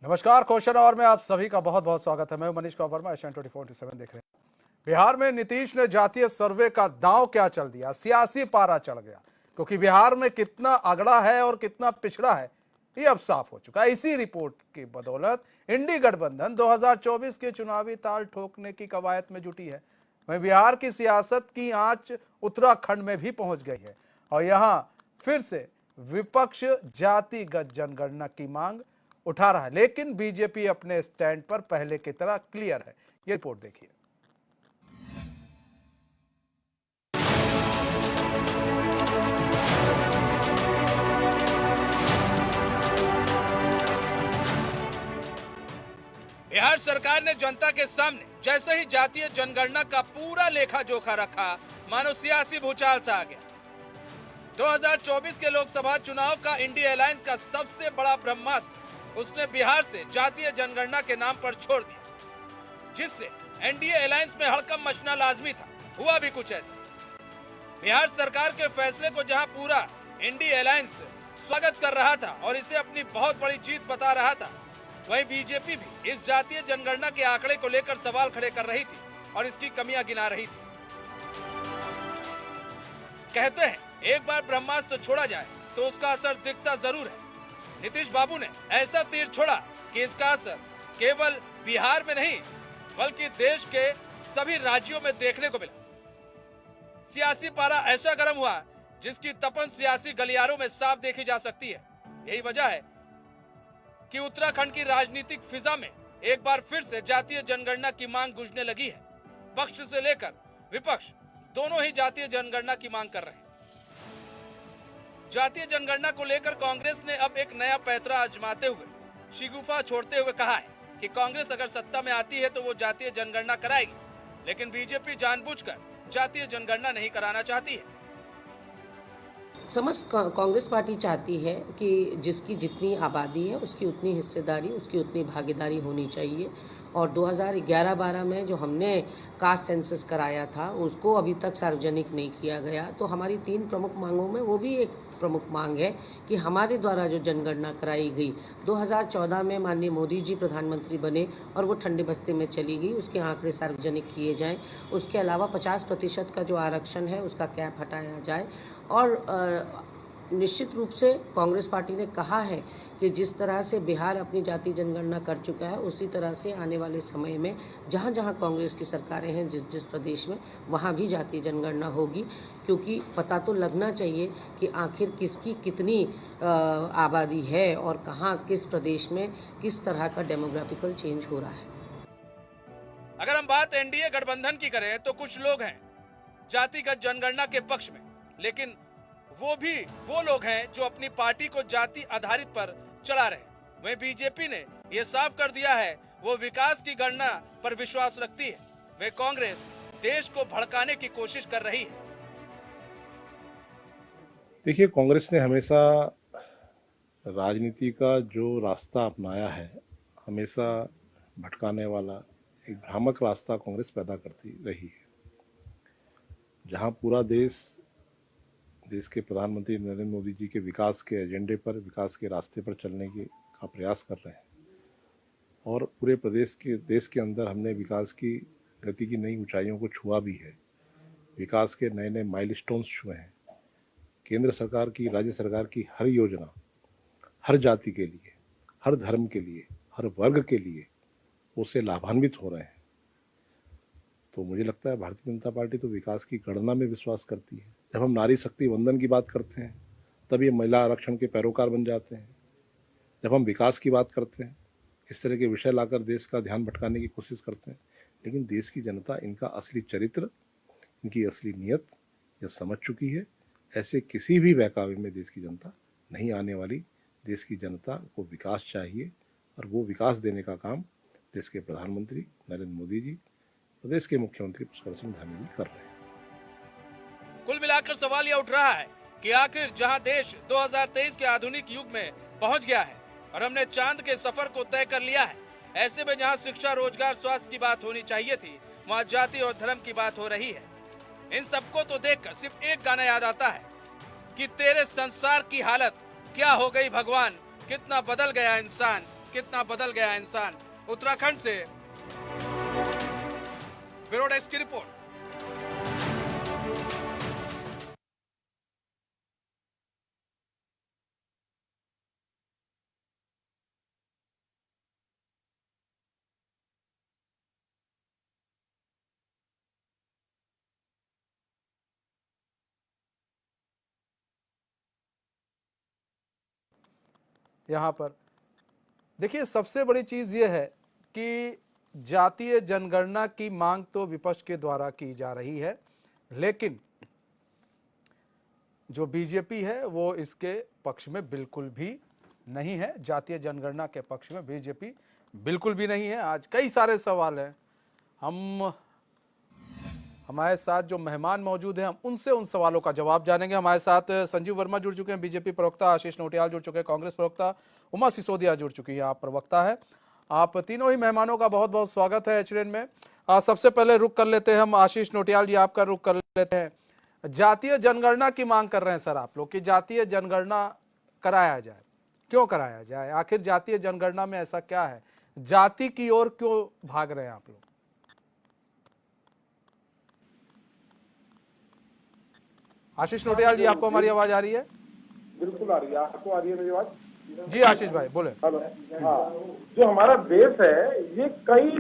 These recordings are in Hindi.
नमस्कार, क्वेश्चन आवर में आप सभी का बहुत बहुत स्वागत है। मैं मनीष कुमार वर्मा, एशियन 24/7 देख रहे हैं। बिहार में नीतीश ने जातीय सर्वे का दांव क्या चल दिया, सियासी पारा चढ़ गया, क्योंकि बिहार में कितना अगड़ा है और कितना पिछड़ा है ये अब साफ हो चुका है। इसी रिपोर्ट की बदौलत इंडी गठबंधन 2024 के चुनावी ताल ठोकने की कवायद में जुटी है। वहीं बिहार की सियासत की आंच उत्तराखंड में भी पहुंच गई है और यहां फिर से विपक्ष जातिगत जनगणना की मांग उठा रहा है, लेकिन बीजेपी अपने स्टैंड पर पहले की तरह क्लियर है। ये रिपोर्ट देखिए। बिहार सरकार ने जनता के सामने जैसे ही जातीय जनगणना का पूरा लेखा जोखा रखा, मानो सियासी भूचाल सा आ गया। 2024 के लोकसभा चुनाव का इंडिया अलायंस का सबसे बड़ा ब्रह्मास्त्र उसने बिहार से जातीय जनगणना के नाम पर छोड़ दिया, जिससे एनडीए अलायंस में हड़कंप मचना लाजमी था। हुआ भी कुछ ऐसा। बिहार सरकार के फैसले को जहां पूरा इंडिया अलायंस स्वागत कर रहा था और इसे अपनी बहुत बड़ी जीत बता रहा था, वहीं बीजेपी भी इस जातीय जनगणना के आंकड़े को लेकर सवाल खड़े कर रही थी और इसकी कमियां गिना रही थी। कहते हैं एक बार ब्रह्मास्त्र छोड़ा जाए तो उसका असर दिखता जरूर है। नीतीश बाबू ने ऐसा तीर छोड़ा कि इसका असर केवल बिहार में नहीं बल्कि देश के सभी राज्यों में देखने को मिला। सियासी पारा ऐसा गर्म हुआ जिसकी तपन सियासी गलियारों में साफ देखी जा सकती है। यही वजह है कि उत्तराखंड की राजनीतिक फिजा में एक बार फिर से जातीय जनगणना की मांग गूंजने लगी है। पक्ष से लेकर विपक्ष दोनों ही जातीय जनगणना की मांग कर रहे हैं। जातीय जनगणना को लेकर कांग्रेस ने अब एक नया पैंतरा आजमाते हुए शिगुफा छोड़ते हुए कहा है कि कांग्रेस अगर सत्ता में आती है तो वो जातीय जनगणना कराएगी, लेकिन बीजेपी जानबूझकर जातीय जनगणना नहीं कराना चाहती है। समस्त कांग्रेस पार्टी चाहती है कि जिसकी जितनी आबादी है उसकी उतनी हिस्सेदारी, उसकी उतनी भागीदारी होनी चाहिए। और 2011-12 में जो हमने कास्ट सेंसस कराया था उसको अभी तक सार्वजनिक नहीं किया गया। तो हमारी 3 प्रमुख मांगों में वो भी एक प्रमुख मांग है कि हमारे द्वारा जो जनगणना कराई गई 2014 में माननीय मोदी जी प्रधानमंत्री बने और वो ठंडे बस्ते में चली गई, उसके आंकड़े सार्वजनिक किए जाएं। उसके अलावा 50% का जो आरक्षण है उसका कैप हटाया जाए। और निश्चित रूप से कांग्रेस पार्टी ने कहा है कि जिस तरह से बिहार अपनी जातीय जनगणना कर चुका है उसी तरह से आने वाले समय में जहाँ जहाँ कांग्रेस की सरकारें हैं जिस जिस प्रदेश में वहाँ भी जातीय जनगणना होगी, क्योंकि पता तो लगना चाहिए कि आखिर किसकी कितनी आबादी है और कहाँ किस प्रदेश में किस तरह का डेमोग्राफिकल चेंज हो रहा है। अगर हम बात एनडीए गठबंधन की करें तो कुछ लोग हैं जातिगत जनगणना के पक्ष में, लेकिन वो लोग हैं जो अपनी पार्टी को जाति आधारित पर चला रहे हैं। वहीं बीजेपी ने यह साफ कर दिया है वो विकास की गणना पर विश्वास रखती है। वे कांग्रेस देश को भड़काने की कोशिश कर रही है। देखिए, कांग्रेस ने हमेशा राजनीति का जो रास्ता अपनाया है, हमेशा भटकाने वाला एक भ्रामक रास्ता कांग्रेस पैदा करती रही है। जहां पूरा देश के प्रधानमंत्री नरेंद्र मोदी जी के विकास के एजेंडे पर, विकास के रास्ते पर चलने का प्रयास कर रहे हैं और पूरे देश के अंदर हमने विकास की गति की नई ऊंचाइयों को छुआ भी है। विकास के नए नए माइलस्टोन्स छुए हैं। केंद्र सरकार की, राज्य सरकार की हर योजना हर जाति के लिए, हर धर्म के लिए, हर वर्ग के लिए उससे लाभान्वित हो रहे हैं। तो मुझे लगता है भारतीय जनता पार्टी तो विकास की गणना में विश्वास करती है। जब हम नारी शक्ति वंदन की बात करते हैं तब ये महिला आरक्षण के पैरोकार बन जाते हैं। जब हम विकास की बात करते हैं इस तरह के विषय लाकर देश का ध्यान भटकाने की कोशिश करते हैं। लेकिन देश की जनता इनका असली चरित्र, इनकी असली नीयत यह समझ चुकी है। ऐसे किसी भी बहकावे में देश की जनता नहीं आने वाली। देश की जनता को विकास चाहिए और वो विकास देने का काम देश के प्रधानमंत्री नरेंद्र मोदी जी, प्रदेश के मुख्यमंत्री पुष्कर सिंह धामी जी कर रहे हैं। कुल मिलाकर सवाल यह उठ रहा है कि आखिर जहां देश 2023 के आधुनिक युग में पहुंच गया है और हमने चांद के सफर को तय कर लिया है, ऐसे में जहां शिक्षा, रोजगार, स्वास्थ्य की बात होनी चाहिए थी, वहां जाति और धर्म की बात हो रही है। इन सबको तो देखकर सिर्फ एक गाना याद आता है कि तेरे संसार की हालत क्या हो गई भगवान, कितना बदल गया इंसान, कितना बदल गया इंसान। उत्तराखंड से ब्यूरो डेस्क की रिपोर्ट। यहाँ पर देखिए, सबसे बड़ी चीज ये है कि जातीय जनगणना की मांग तो विपक्ष के द्वारा की जा रही है, लेकिन जो बीजेपी है वो इसके पक्ष में बिल्कुल भी नहीं है। जातीय जनगणना के पक्ष में बीजेपी बिल्कुल भी नहीं है। आज कई सारे सवाल हैं, हमारे साथ जो मेहमान मौजूद हैं हम उनसे उन सवालों का जवाब जानेंगे। हमारे साथ संजीव वर्मा जुड़ चुके हैं, बीजेपी प्रवक्ता आशीष नोटियाल जुड़ चुके हैं, कांग्रेस प्रवक्ता उमा सिसोदिया जुड़ चुकी है, आप प्रवक्ता है। आप तीनों ही मेहमानों का बहुत बहुत स्वागत है एचएन में। सबसे पहले रुख कर लेते हैं हम, आशीष नोटियाल जी आपका रुख कर लेते हैं। जातीय जनगणना की मांग कर रहे हैं सर आप लोग कि जातीय जनगणना कराया जाए, क्यों कराया जाए? आखिर जातीय जनगणना में ऐसा क्या है, जाति की ओर क्यों भाग रहे हैं आप लोग? आशीष नोटियाल जी, आपको हमारी आवाज आ रही है? बिल्कुल आ रही है। आपको आ रही है मेरी आवाज? जी आशीष भाई बोले। हेलो। हाँ, जो हमारा देश है ये कई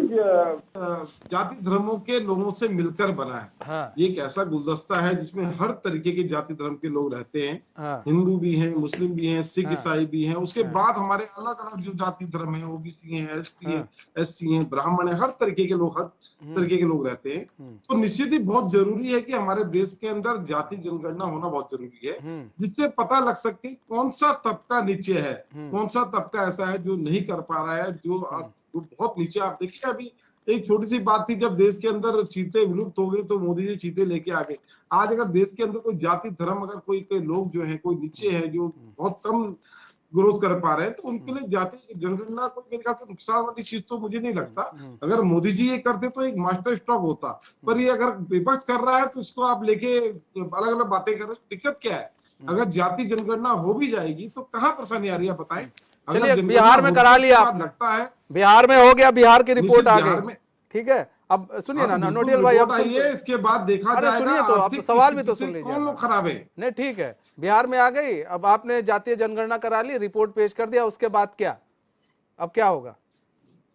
जाति धर्मों के लोगों से मिलकर बना है। हाँ। ये एक ऐसा गुलदस्ता है जिसमें हर तरीके के जाति धर्म के लोग रहते हैं। हाँ। हिंदू भी हैं, मुस्लिम भी हैं, सिख हाँ। ईसाई भी हैं। उसके बाद हमारे अलग अलग जो जाति धर्म है, ओबीसी हैं, एसटी हैं, एससी हैं, ब्राह्मण है, हर तरीके के लोग, हर तरीके के लोग रहते हैं। तो निश्चित ही बहुत जरूरी है कि हमारे देश के अंदर जाति जनगणना होना बहुत जरूरी है, जिससे पता लग सके कौन सा तबका नीचे है, कौन सा तबका ऐसा है जो नहीं कर पा रहा है, जो बहुत नीचे। आप देखिए, अभी एक छोटी सी बात थी, जब देश के अंदर चीते विलुप्त हो गए तो मोदी जी चीते लेके आ गए। आज अगर देश के अंदर कोई जाति धर्म, अगर कोई लोग जो है कोई नीचे है, जो बहुत कम ग्रोथ कर पा रहे हैं, तो उनके लिए जाति जनगणना को मेरे ख्याल से नुकसान वाली चीज तो मुझे नहीं लगता। अगर मोदी जी ये करते तो एक मास्टर स्ट्रोक होता, पर ये अगर विपक्ष कर रहा है तो इसको आप लेके अलग अलग बातें कर रहे हैं। दिक्कत क्या है? अगर जाति जनगणना हो भी जाएगी तो कहाँ परेशानी आ रही है बताएं? चलिए, बिहार में करा लिया आपने, लगता है बिहार में हो गया, बिहार की रिपोर्ट आ गई, ठीक है। अब सुनिए ना नोटियाल भाई, अब सुनिए, इसके बाद देखा जाएगा। सुनिए तो अब सवाल भी तो सुन लीजिए। कौन लोग खराब है? नहीं ठीक है, बिहार में आ गई, अब आपने जातीय जनगणना करा ली, रिपोर्ट पेश कर दिया, उसके बाद क्या, अब क्या होगा?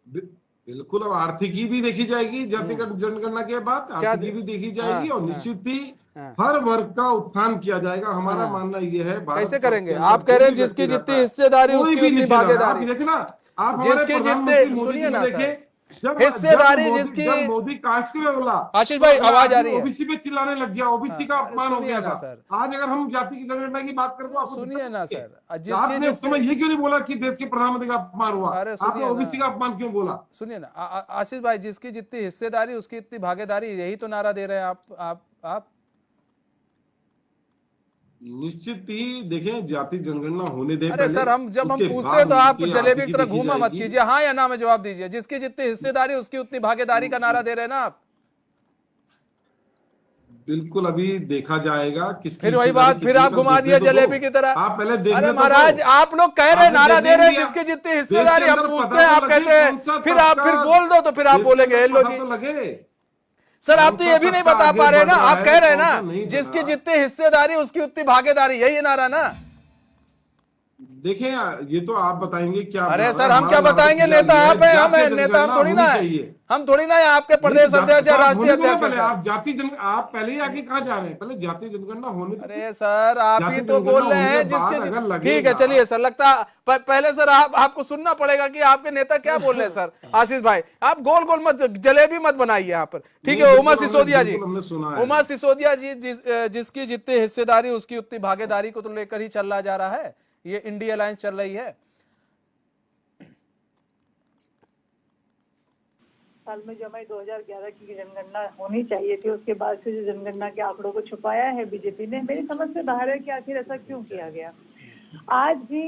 बिल्कुल, अब आर्थिकी भी देखी जाएगी जाति जनगणना के बाद, आर्थिकी भी देखी जाएगी। और निश्चित ही हर वर्ग का उत्थान किया जाएगा। हमारा मानना यह है। कैसे करेंगे? आप कह रहे हैं जिसकी जितनी हिस्सेदारी उसकी उतनी भागीदारी। देखिए ना, आप जिसकी जितनी, सुनिए ना सर, हिस्सेदारी जिसकी। जब मोदी कास्ट में बोला, आशीष भाई आवाज आ रही है, ओबीसी पे चिल्लाने लग गया, ओबीसी का अपमान हो गया था। सर आज अगर हम जाति की जनगणना की बात करें तो सुनिए ना सर, आपने उस समय ये क्यों नहीं बोला कि देश के प्रधानमंत्री का अपमान हुआ? आपने ओबीसी का अपमान क्यों बोला? सुनिए ना आशीष भाई, जिसकी जितनी हिस्सेदारी उसकी इतनी भागीदारी, यही तो नारा दे रहे हैं आप। निश्चित ही देखें, जाति जनगणना होने दें। अरे सर, हम जब हम पूछते हैं तो आप जलेबी की तरह घूमा मत कीजिए, हाँ या ना में जवाब दीजिए। जिसकी जितनी हिस्सेदारी उसकी उतनी भागीदारी का नारा दे रहे हैं ना आप। बिल्कुल, अभी देखा जाएगा किसकी। फिर वही बात, फिर आप घुमा दिया जलेबी की तरह। आप पहले देखिए। अरे महाराज, आप लोग कह रहे नारा दे रहे हैं जिसकी जितनी हिस्सेदारी, हम पूछते हैं आप कहते हैं, फिर आप फिर बोल दो तो फिर आप बोलेंगे लो जी लगे। सर, आप तो ये भी नहीं बता पा रहे ना, आप कह रहे हैं ना जिसकी जितनी हिस्सेदारी उसकी उतनी भागीदारी, यही नारा ना। देखिए, ये तो आप बताएंगे क्या? अरे सर, हम क्या बताएंगे? नेता आप हैं, हम हैं नेता, हम थोड़ी ना है, हम थोड़ी ना है आपके प्रदेश अध्यक्ष या राष्ट्रीय अध्यक्ष। आप जाति आप पहले ही आगे कहाँ जा रहे हैं? पहले जाति जनगणना होने। अरे सर, आप ही तो बोल रहे हैं जिसके, ठीक है चलिए सर, लगता पहले सर आपको सुनना पड़ेगा कि आपके नेता क्या बोल रहे हैं। सर आशीष भाई, आप गोल गोल मत, जलेबी मत बनाइए यहाँ पर, ठीक है। उमा सिसोदिया जी, उमा सिसोदिया जी, जिसकी जितनी हिस्सेदारी उसकी उतनी भागीदारी को तो लेकर ही चला जा रहा है, ये इंडिया अलायंस चल रही है। साल में जो हमारी 2011 की जनगणना होनी चाहिए थी, उसके बाद से जो जनगणना के आंकड़ों को छुपाया है बीजेपी ने, मेरी समझ से बाहर है कि आखिर ऐसा क्यों किया गया। आज भी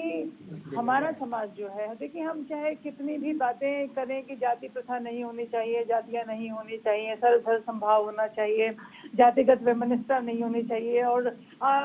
हमारा समाज जो है, देखिए हम चाहे कितनी भी बातें करें कि जाति प्रथा नहीं होनी चाहिए, जातियां नहीं होनी चाहिए, सर्वधर्म संभाव होना चाहिए, जातिगत वैमनस्यता नहीं होनी चाहिए और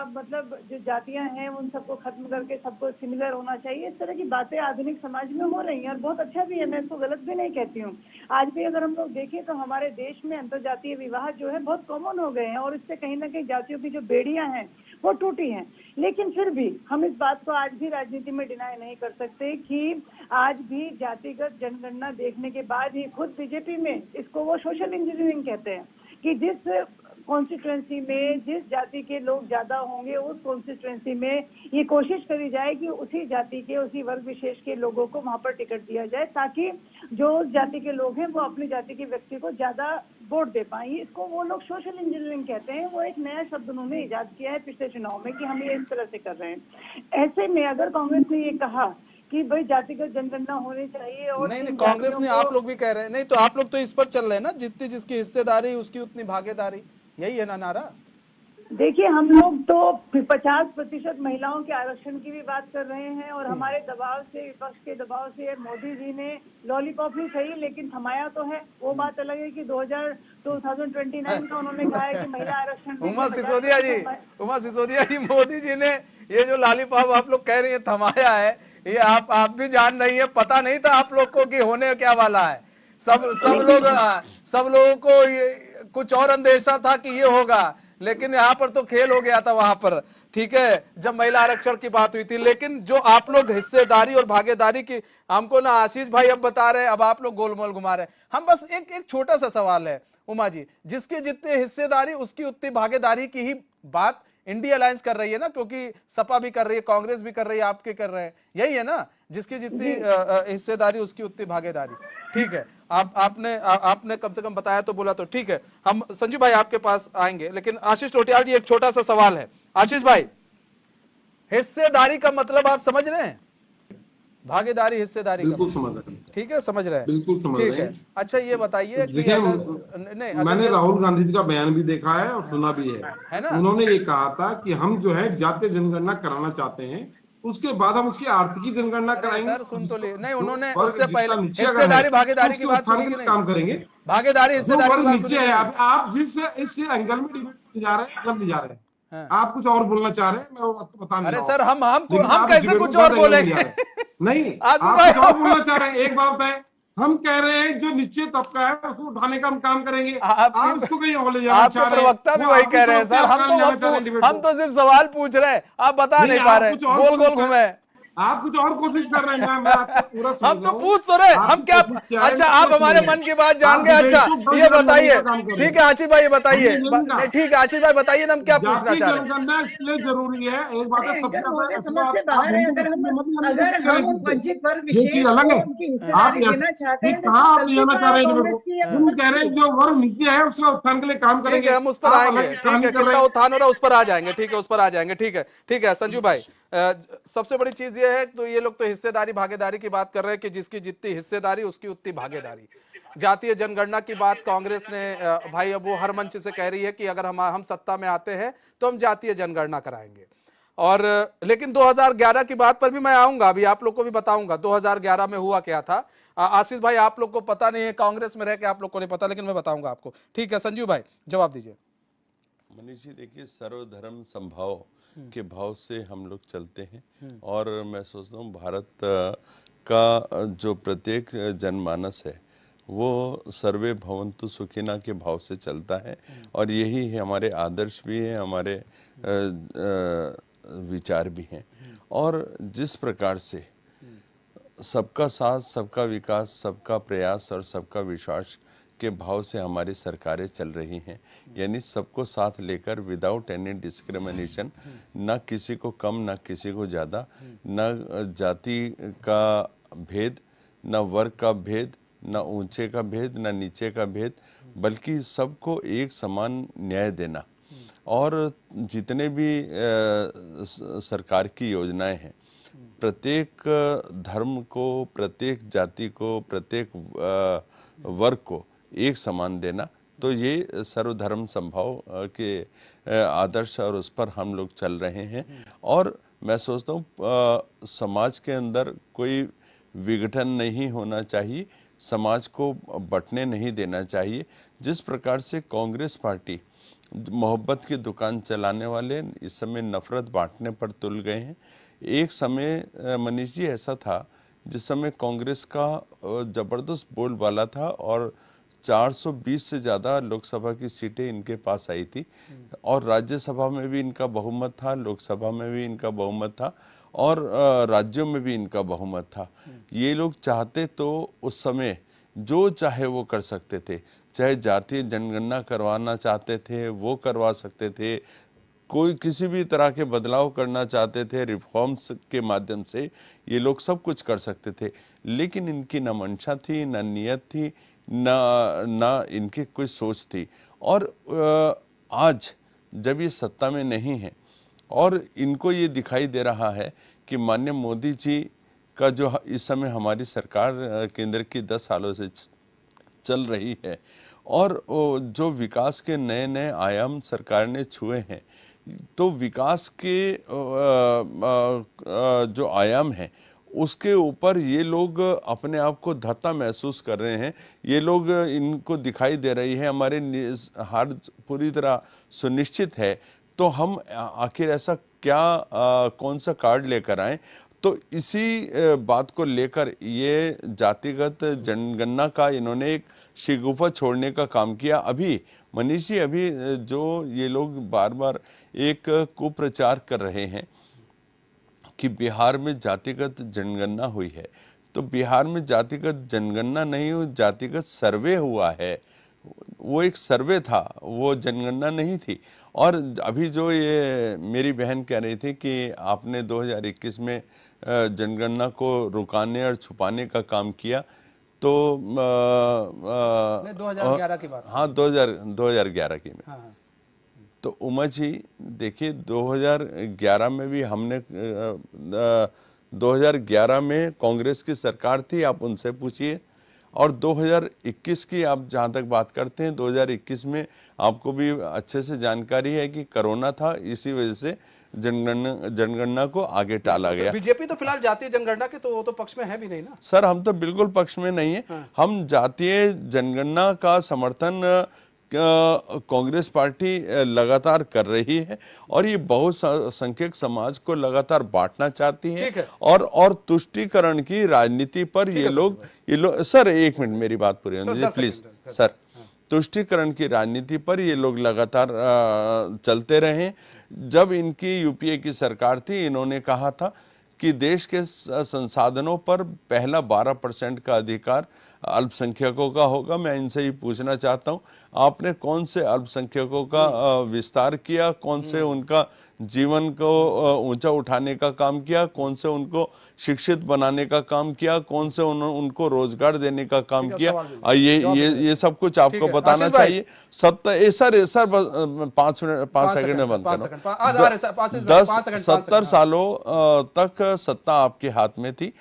मतलब जो जातियां हैं उन सबको खत्म करके सबको सिमिलर होना चाहिए, इस तरह की बातें आधुनिक समाज में हो रही हैं और बहुत अच्छा भी है, मैं इसको गलत भी नहीं कहती हूँ। आज भी अगर हम लोग देखें तो हमारे देश में अंतर्जातीय विवाह जो है बहुत कॉमन हो गए हैं और इससे कहीं ना कहीं जातियों की जो बेड़ियां हैं वो टूटी हैं। लेकिन फिर भी हम इस बात को आज भी राजनीति में डिनाई नहीं कर सकते कि आज भी जातिगत जनगणना देखने के बाद ही खुद बीजेपी में इसको वो सोशल इंजीनियरिंग कहते हैं कि जिस कॉन्स्टिट्यूएंसी में जिस जाति के लोग ज्यादा होंगे उस कॉन्स्टिट्यूएंसी में ये कोशिश करी जाए कि उसी जाति के उसी वर्ग विशेष के लोगों को वहां पर टिकट दिया जाए ताकि जो उस जाति के लोग हैं वो अपनी जाति के व्यक्ति को ज्यादा वोट दे पाए। इसको वो लोग सोशल इंजीनियरिंग कहते हैं। वो एक नया शब्द उन्होंने इजाद किया है पिछले चुनाव में कि हम ये इस तरह से कर रहे हैं। ऐसे में अगर कांग्रेस ने ये कहा कि भाई जातिगत जनगणना होनी चाहिए और नहीं कांग्रेस ने, आप लोग भी कह रहे हैं, नहीं तो आप लोग तो इस पर चल रहे हैं ना, जितनी जिसकी हिस्सेदारी उसकी उतनी भागीदारी, यही है ना नारा? देखिए हम लोग तो 50% महिलाओं के आरक्षण की भी बात कर रहे हैं और हमारे दबाव से, विपक्ष के दबाव से मोदी जी ने लॉलीपॉप ही सही लेकिन थमाया तो है। वो बात अलग है कि 2029 का उन्होंने कहा है कि महिला आरक्षण। उमा सिसोदिया जी, मोदी जी ने ये जो लॉलीपॉप आप लोग कह रही है थमाया है, ये आप भी जान रही है, पता नहीं था आप लोग को कि होने क्या वाला है। सब लोगों को ये कुछ और अंदेशा था कि ये होगा, लेकिन यहाँ पर तो खेल हो गया था वहां पर, ठीक है, जब महिला आरक्षण की बात हुई थी। लेकिन जो आप लोग हिस्सेदारी और भागीदारी की, हमको ना आशीष भाई अब बता रहे हैं, अब आप लोग गोलमोल घुमा रहे हैं। हम बस एक छोटा सा सवाल है उमा जी, जिसके जितने हिस्सेदारी उसकी उतनी भागीदारी की ही बात इंडिया अलायंस कर रही है ना, क्योंकि सपा भी कर रही है, कांग्रेस भी कर रही है, आपके कर रहे हैं, यही है ना, जिसकी जितनी हिस्सेदारी उसकी उतनी भागीदारी। ठीक है, आपने कम से कम बताया तो बोला तो ठीक है। हम संजू भाई आपके पास आएंगे, लेकिन आशीष टोटियाल जी एक छोटा सा सवाल है। आशीष भाई, हिस्सेदारी का मतलब आप समझ रहे हैं? भागीदारी हिस्सेदारी का बिल्कुल समझ रहे हैं। ठीक है, समझ रहे हैं, बिल्कुल समझ ठीक रहे है। हैं। अच्छा ये बताइए कि देखिए, नहीं मैंने राहुल गांधी जी का बयान भी देखा है और सुना भी है ना? उन्होंने ये कहा था कि हम जो है जातीय जनगणना कराना चाहते हैं, उसके बाद हम उसकी आर्थिक जनगणना कराएंगे। सर सुन तो ले, नहीं उन्होंने वर्ग उससे जितना पहले नीचे अगर है, हिस्सेदारी भागीदारी तो की उसके बात सुनी उत्थान कि के नहीं? काम करेंगे। भागीदारी जो हिस्सेदारी की वर्ग बात नीचे सुनी है, कि नहीं? आप जिस एंगल में डिबेट जा रहे हैं गलत जा रहे हैं। आप कुछ और बोलना चाह रहे हैं, मैं वो आपको बता नहीं अरे रहा सर हूं। लेकिन हम आप कैसे डिबेट कुछ को और गलत एंगल में बोलेंगे? जा रहे हैं। नहीं, आसिफ आप भाई, कुछ और बोलना चाह रहे हैं। एक बात है, हम कह रहे हैं जो नीचे तबका है उसको उठाने का हम काम करेंगे। आप उसको कहीं और ले जाना चाह आपके रहे हैं। प्रवक्ता भी वो वही आपकी कह रहे हैं तरफ से सर। आप कहाँ जाना चाह रहे हैं डिबेट हम को? तो सिर्फ सवाल पूछ रहे हैं, आप बता नहीं पा आप रहे, कुछ और गोल गोल कोशिश घूमे। आप कुछ और कोशिश कर रहे हैं। मैं आपको पूरा समझ हम रहा तो हूं। पूछ तो रहे, हम आपकी क्या, कोशिश क्या है, अच्छा मैं आप समझ हमारे रहा हूं। मन की बात जान आप गए। डिबेट अच्छा को गलत ये जगह बताइए, का काम कर रहे हैं। ठीक है आशीष भाई बताइए, हमने नहीं कहा। ठीक है आशीष भाई बताइए ना, हम क्या पूछना जातीय चाह रहे हैं? जनगणना इसलिए जरूरी है, एक बात है, अरे सबसे एंकर ज्यादा होने अच्छा समझ से आप बाहर है। हिंदू अगर हम मुस्लिम वंचित वर्ग ये चीज विशेष अलग को है। उनकी आप हिस्सेदारी देना चाहते हैं तो कहाँ आप गलती जाना कहाँ चाह है रहे हैं कांग्रेस की या हम कह रहे हैं जो वर्ग नीचे है उसका उत्थान के लिए काम ठीक करेंगे। है, हम उस पर आप आएंगे, अलग ठीक कहानी है, कर रहे कितना हैं। उत्थान हो रहा है उस पर आ जाएंगे, ठीक है, उस पर आ जाएंगे, ठीक है संजू भाई, सबसे बड़ी चीज ये है, तो ये लोग तो हिस्सेदारी भागीदारी की बात कर रहे हैं कि जिसकी जितनी हिस्सेदारी उसकी उतनी भागीदारी। जातीय जनगणना की बात कांग्रेस ने भाई अब वो हर मंच से कह रही है कि अगर हम सत्ता में आते हैं तो हम जातीय जनगणना कराएंगे। और लेकिन 2011 की बात पर भी मैं आऊंगा, अभी आप लोग को भी बताऊंगा 2011 में हुआ क्या था। आशीष भाई आप लोग को पता नहीं है, कांग्रेस में रह के आप लोग को नहीं पता, लेकिन मैं बताऊंगा आपको। ठीक है संजू भाई जवाब दीजिए। मनीष जी देखिए, सर्वधर्म संभाव के भाव से हम लोग चलते हैं और मैं सोचता हूँ भारत का जो प्रत्येक जनमानस है वो सर्वे भवन्तु सुखिना के भाव से चलता है और यही हमारे आदर्श भी हैं, हमारे विचार भी हैं। और जिस प्रकार से सबका साथ, सबका विकास, सबका प्रयास और सबका विश्वास के भाव से हमारी सरकारें चल रही हैं, यानी सबको साथ लेकर विदाउट एनी डिस्क्रिमिनेशन, न किसी को कम न किसी को ज़्यादा, न जाति का भेद, न वर्ग का भेद, न ऊंचे का भेद, न नीचे का भेद, बल्कि सबको एक समान न्याय देना। और जितने भी सरकार की योजनाएं हैं, प्रत्येक धर्म को, प्रत्येक जाति को, प्रत्येक वर्ग को एक समान देना, तो ये सर्वधर्म संभाव के आदर्श और उस पर हम लोग चल रहे हैं। और मैं सोचता हूँ समाज के अंदर कोई विघटन नहीं होना चाहिए, समाज को बंटने नहीं देना चाहिए। जिस प्रकार से कांग्रेस पार्टी मोहब्बत की दुकान चलाने वाले इस समय नफरत बांटने पर तुल गए हैं। एक समय मनीष जी ऐसा था जिस समय कांग्रेस का जबरदस्त बोलबाला था और 420 से ज़्यादा लोकसभा की सीटें इनके पास आई थी और राज्यसभा में भी इनका बहुमत था, लोकसभा में भी इनका बहुमत था और राज्यों में भी इनका बहुमत था। ये लोग चाहते तो उस समय जो चाहे वो कर सकते थे, चाहे जातीय जनगणना करवाना चाहते थे वो करवा सकते थे, कोई किसी भी तरह के बदलाव करना चाहते थे, रिफॉर्म्स के माध्यम से ये लोग सब कुछ कर सकते थे, लेकिन इनकी न मंशा थी, न नियत थी, ना इनकी कोई सोच थी। और आज जब ये सत्ता में नहीं है और इनको ये दिखाई दे रहा है कि माननीय मोदी जी का जो इस समय हमारी सरकार केंद्र की 10 सालों से चल रही है और जो विकास के नए नए आयाम सरकार ने छुए हैं, तो विकास के जो आयाम हैं उसके ऊपर ये लोग अपने आप को धत्ता महसूस कर रहे हैं। ये लोग इनको दिखाई दे रही है हमारे हार पूरी तरह सुनिश्चित है, तो हम आखिर ऐसा क्या कौन सा कार्ड लेकर आएं। तो इसी बात को लेकर ये जातिगत जनगणना का इन्होंने एक शिगुफा छोड़ने का काम किया। अभी मनीष जी, अभी जो ये लोग बार बार एक कुप्रचार कर रहे हैं कि बिहार में जातिगत जनगणना हुई है, तो बिहार में जातिगत जनगणना नहीं हुई, जातिगत सर्वे हुआ है। वो एक सर्वे था, वो जनगणना नहीं थी। और अभी जो ये मेरी बहन कह रही थी कि आपने 2021 में जनगणना को रुकाने और छुपाने का काम किया, तो 2011 की बात। हाँ, 2011 की में। हाँ। तो उमा जी देखिए, 2011 में भी हमने 2011 में कांग्रेस की सरकार थी, आप उनसे पूछिए। और 2021 की आप जहाँ तक बात करते हैं, 2021 में आपको भी अच्छे से जानकारी है कि कोरोना था, इसी वजह से जनगणना को आगे टाला गया। बीजेपी तो फिलहाल जातीय जनगणना के तो वो तो पक्ष में है भी नहीं ना। सर, हम तो बिल्कुल पक्ष में नहीं है। हाँ। हम जातीय जनगणना का समर्थन कांग्रेस पार्टी लगातार कर रही है और ये बहुसंख्यक समाज को लगातार बांटना चाहती है और तुष्टीकरण की राजनीति पर ये लोग सर, एक मिनट मेरी बात पूरी होने दीजिए प्लीज सर। तुष्टीकरण की राजनीति पर ये लोग लगातार चलते रहे। जब इनकी यूपीए की सरकार थी, इन्होंने कहा था कि देश के संसाधनों पर पहला 12% का अधिकार अल्पसंख्यकों का होगा। मैं इनसे ही पूछना चाहता हूं, आपने कौन से अल्पसंख्यकों का विस्तार किया, कौन से उनका जीवन को ऊंचा उठाने का काम किया, कौन से उनको शिक्षित बनाने का काम किया, कौन से उनको रोजगार देने का काम किया? ये सब कुछ आपको बताना चाहिए। सर 5 सेकंड में बंद करो। 70 सालों तक सत्ता आपके हाथ में थी,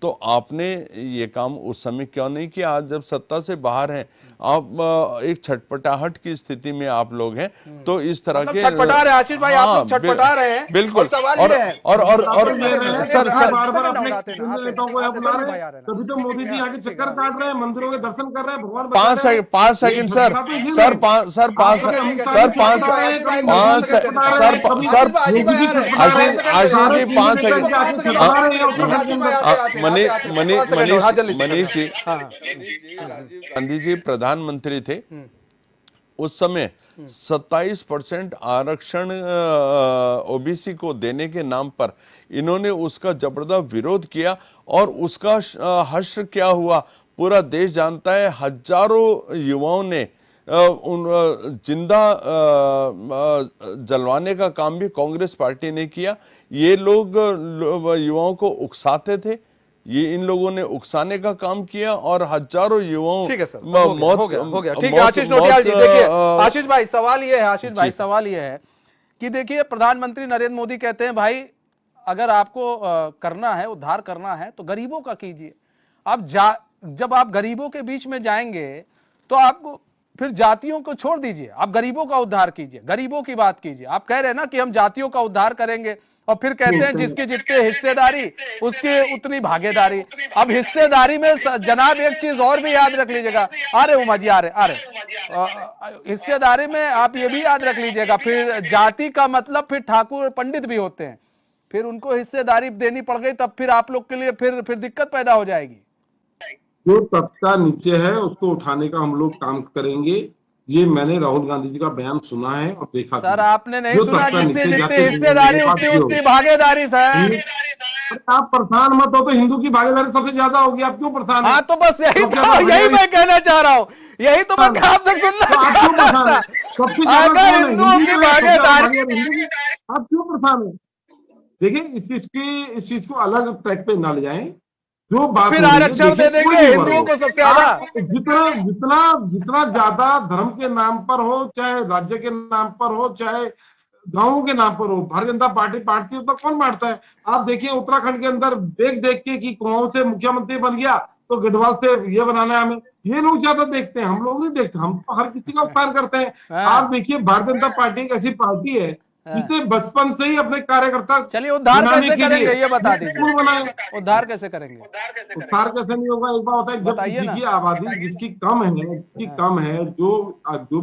तो आपने ये काम उस समय क्यों नहीं किया? आज जब सत्ता से बाहर हैं आप, एक छटपटाहट की स्थिति में आप लोग हैं, तो इस तरह के छटपटा रहे आशीष भाई, आप लोग छटपटा रहे हैं। बिल्कुल। सवाल और ये है सर तभी तो मोदी जी आके चक्कर काट रहे हैं, मंदिरों के दर्शन कर रहे हैं, भगवान 5 second sir, Ashish ji 5 second. Manish ji, Rajiv Gandhi ji प्रधानमंत्री थे उस समय। 27% आरक्षण ओबीसी को देने के नाम पर इन्होंने उसका जबरदस्त विरोध किया और उसका हर्ष क्या हुआ पूरा देश जानता है। हजारों युवाओं ने जिंदा जलवाने का काम भी कांग्रेस पार्टी ने किया। ये लोग युवाओं को उकसाते थे, ये इन लोगों ने उकसाने का काम किया और हजारों युवाओं मौत हो गया। ठीक है आशीष नोटियाल जी, देखिए आशीष भाई सवाल ये है, सवाल ये है कि देखिए प्रधानमंत्री नरेंद्र मोदी कहते हैं भाई अगर आपको करना है, उद्धार करना है तो गरीबों का कीजिए। अब जब आप गरीबों के बीच में जाएंगे तो आपको फिर जातियों को छोड़ दीजिए, आप गरीबों का उद्धार कीजिए, गरीबों की बात कीजिए। आप कह रहे हैं ना कि हम जातियों का उद्धार करेंगे, और फिर कहते हैं जिसकी जितनी हिस्सेदारी उसकी उतनी भागीदारी। अब हिस्सेदारी में जनाब एक चीज और भी याद रख लीजिएगा, अरे उमा जी आ रहे हिस्सेदारी में आप ये भी याद रख लीजिएगा, फिर जाति का मतलब फिर ठाकुर पंडित भी होते हैं, फिर उनको हिस्सेदारी देनी पड़ गई तब फिर आप लोग के लिए फिर दिक्कत पैदा हो जाएगी। जो तबका नीचे है उसको उठाने का हम लोग काम करेंगे। ये मैंने राहुल गांधी जी का बयान सुना है और देखा। सर आपने नहीं सुना, जिससे जितनी हिस्सेदारी उतनी उतनी भागीदारी सर। आप परेशान मत हो, तो हिंदू की भागीदारी सबसे ज्यादा होगी, आप क्यों परेशान हैं? हाँ तो बस यही था, यही मैं कहना चाह रहा हूँ, यही तो मैं आपसे सुनना चाह रहा था। अगर हिंदुओं की भागीदारी, आप क्यों परेशान है? देखिए इस चीज को अलग ट्रैक पे न ले जाएं। जो बात फिर आरक्षण दे देंगे हिंदुओं को सबसे ज्यादा। जितना ज्यादा धर्म के नाम पर हो, चाहे राज्य के नाम पर हो, चाहे गांवों के नाम पर हो, भारतीय जनता पार्टी बांटती है तो कौन बांटता है? आप देखिए उत्तराखंड के अंदर देख के कि कुआं से मुख्यमंत्री बन गया तो गढ़वाल से ये बनाना है हमें, ये लोग ज्यादा देखते हैं, हम लोग नहीं देखते। हम तो हर किसी का उपकार करते हैं। आप देखिए भारतीय जनता पार्टी एक ऐसी पार्टी है जिसे बचपन से ही अपने कार्यकर्ता, चलिए उद्धार कैसे करेंगे ये बता दीजिए, बनाए। उद्धार कैसे करेंगे? उद्धार कैसे नहीं होगा? एक बात होता है, जब किसी की आबादी जिसकी कम है, जो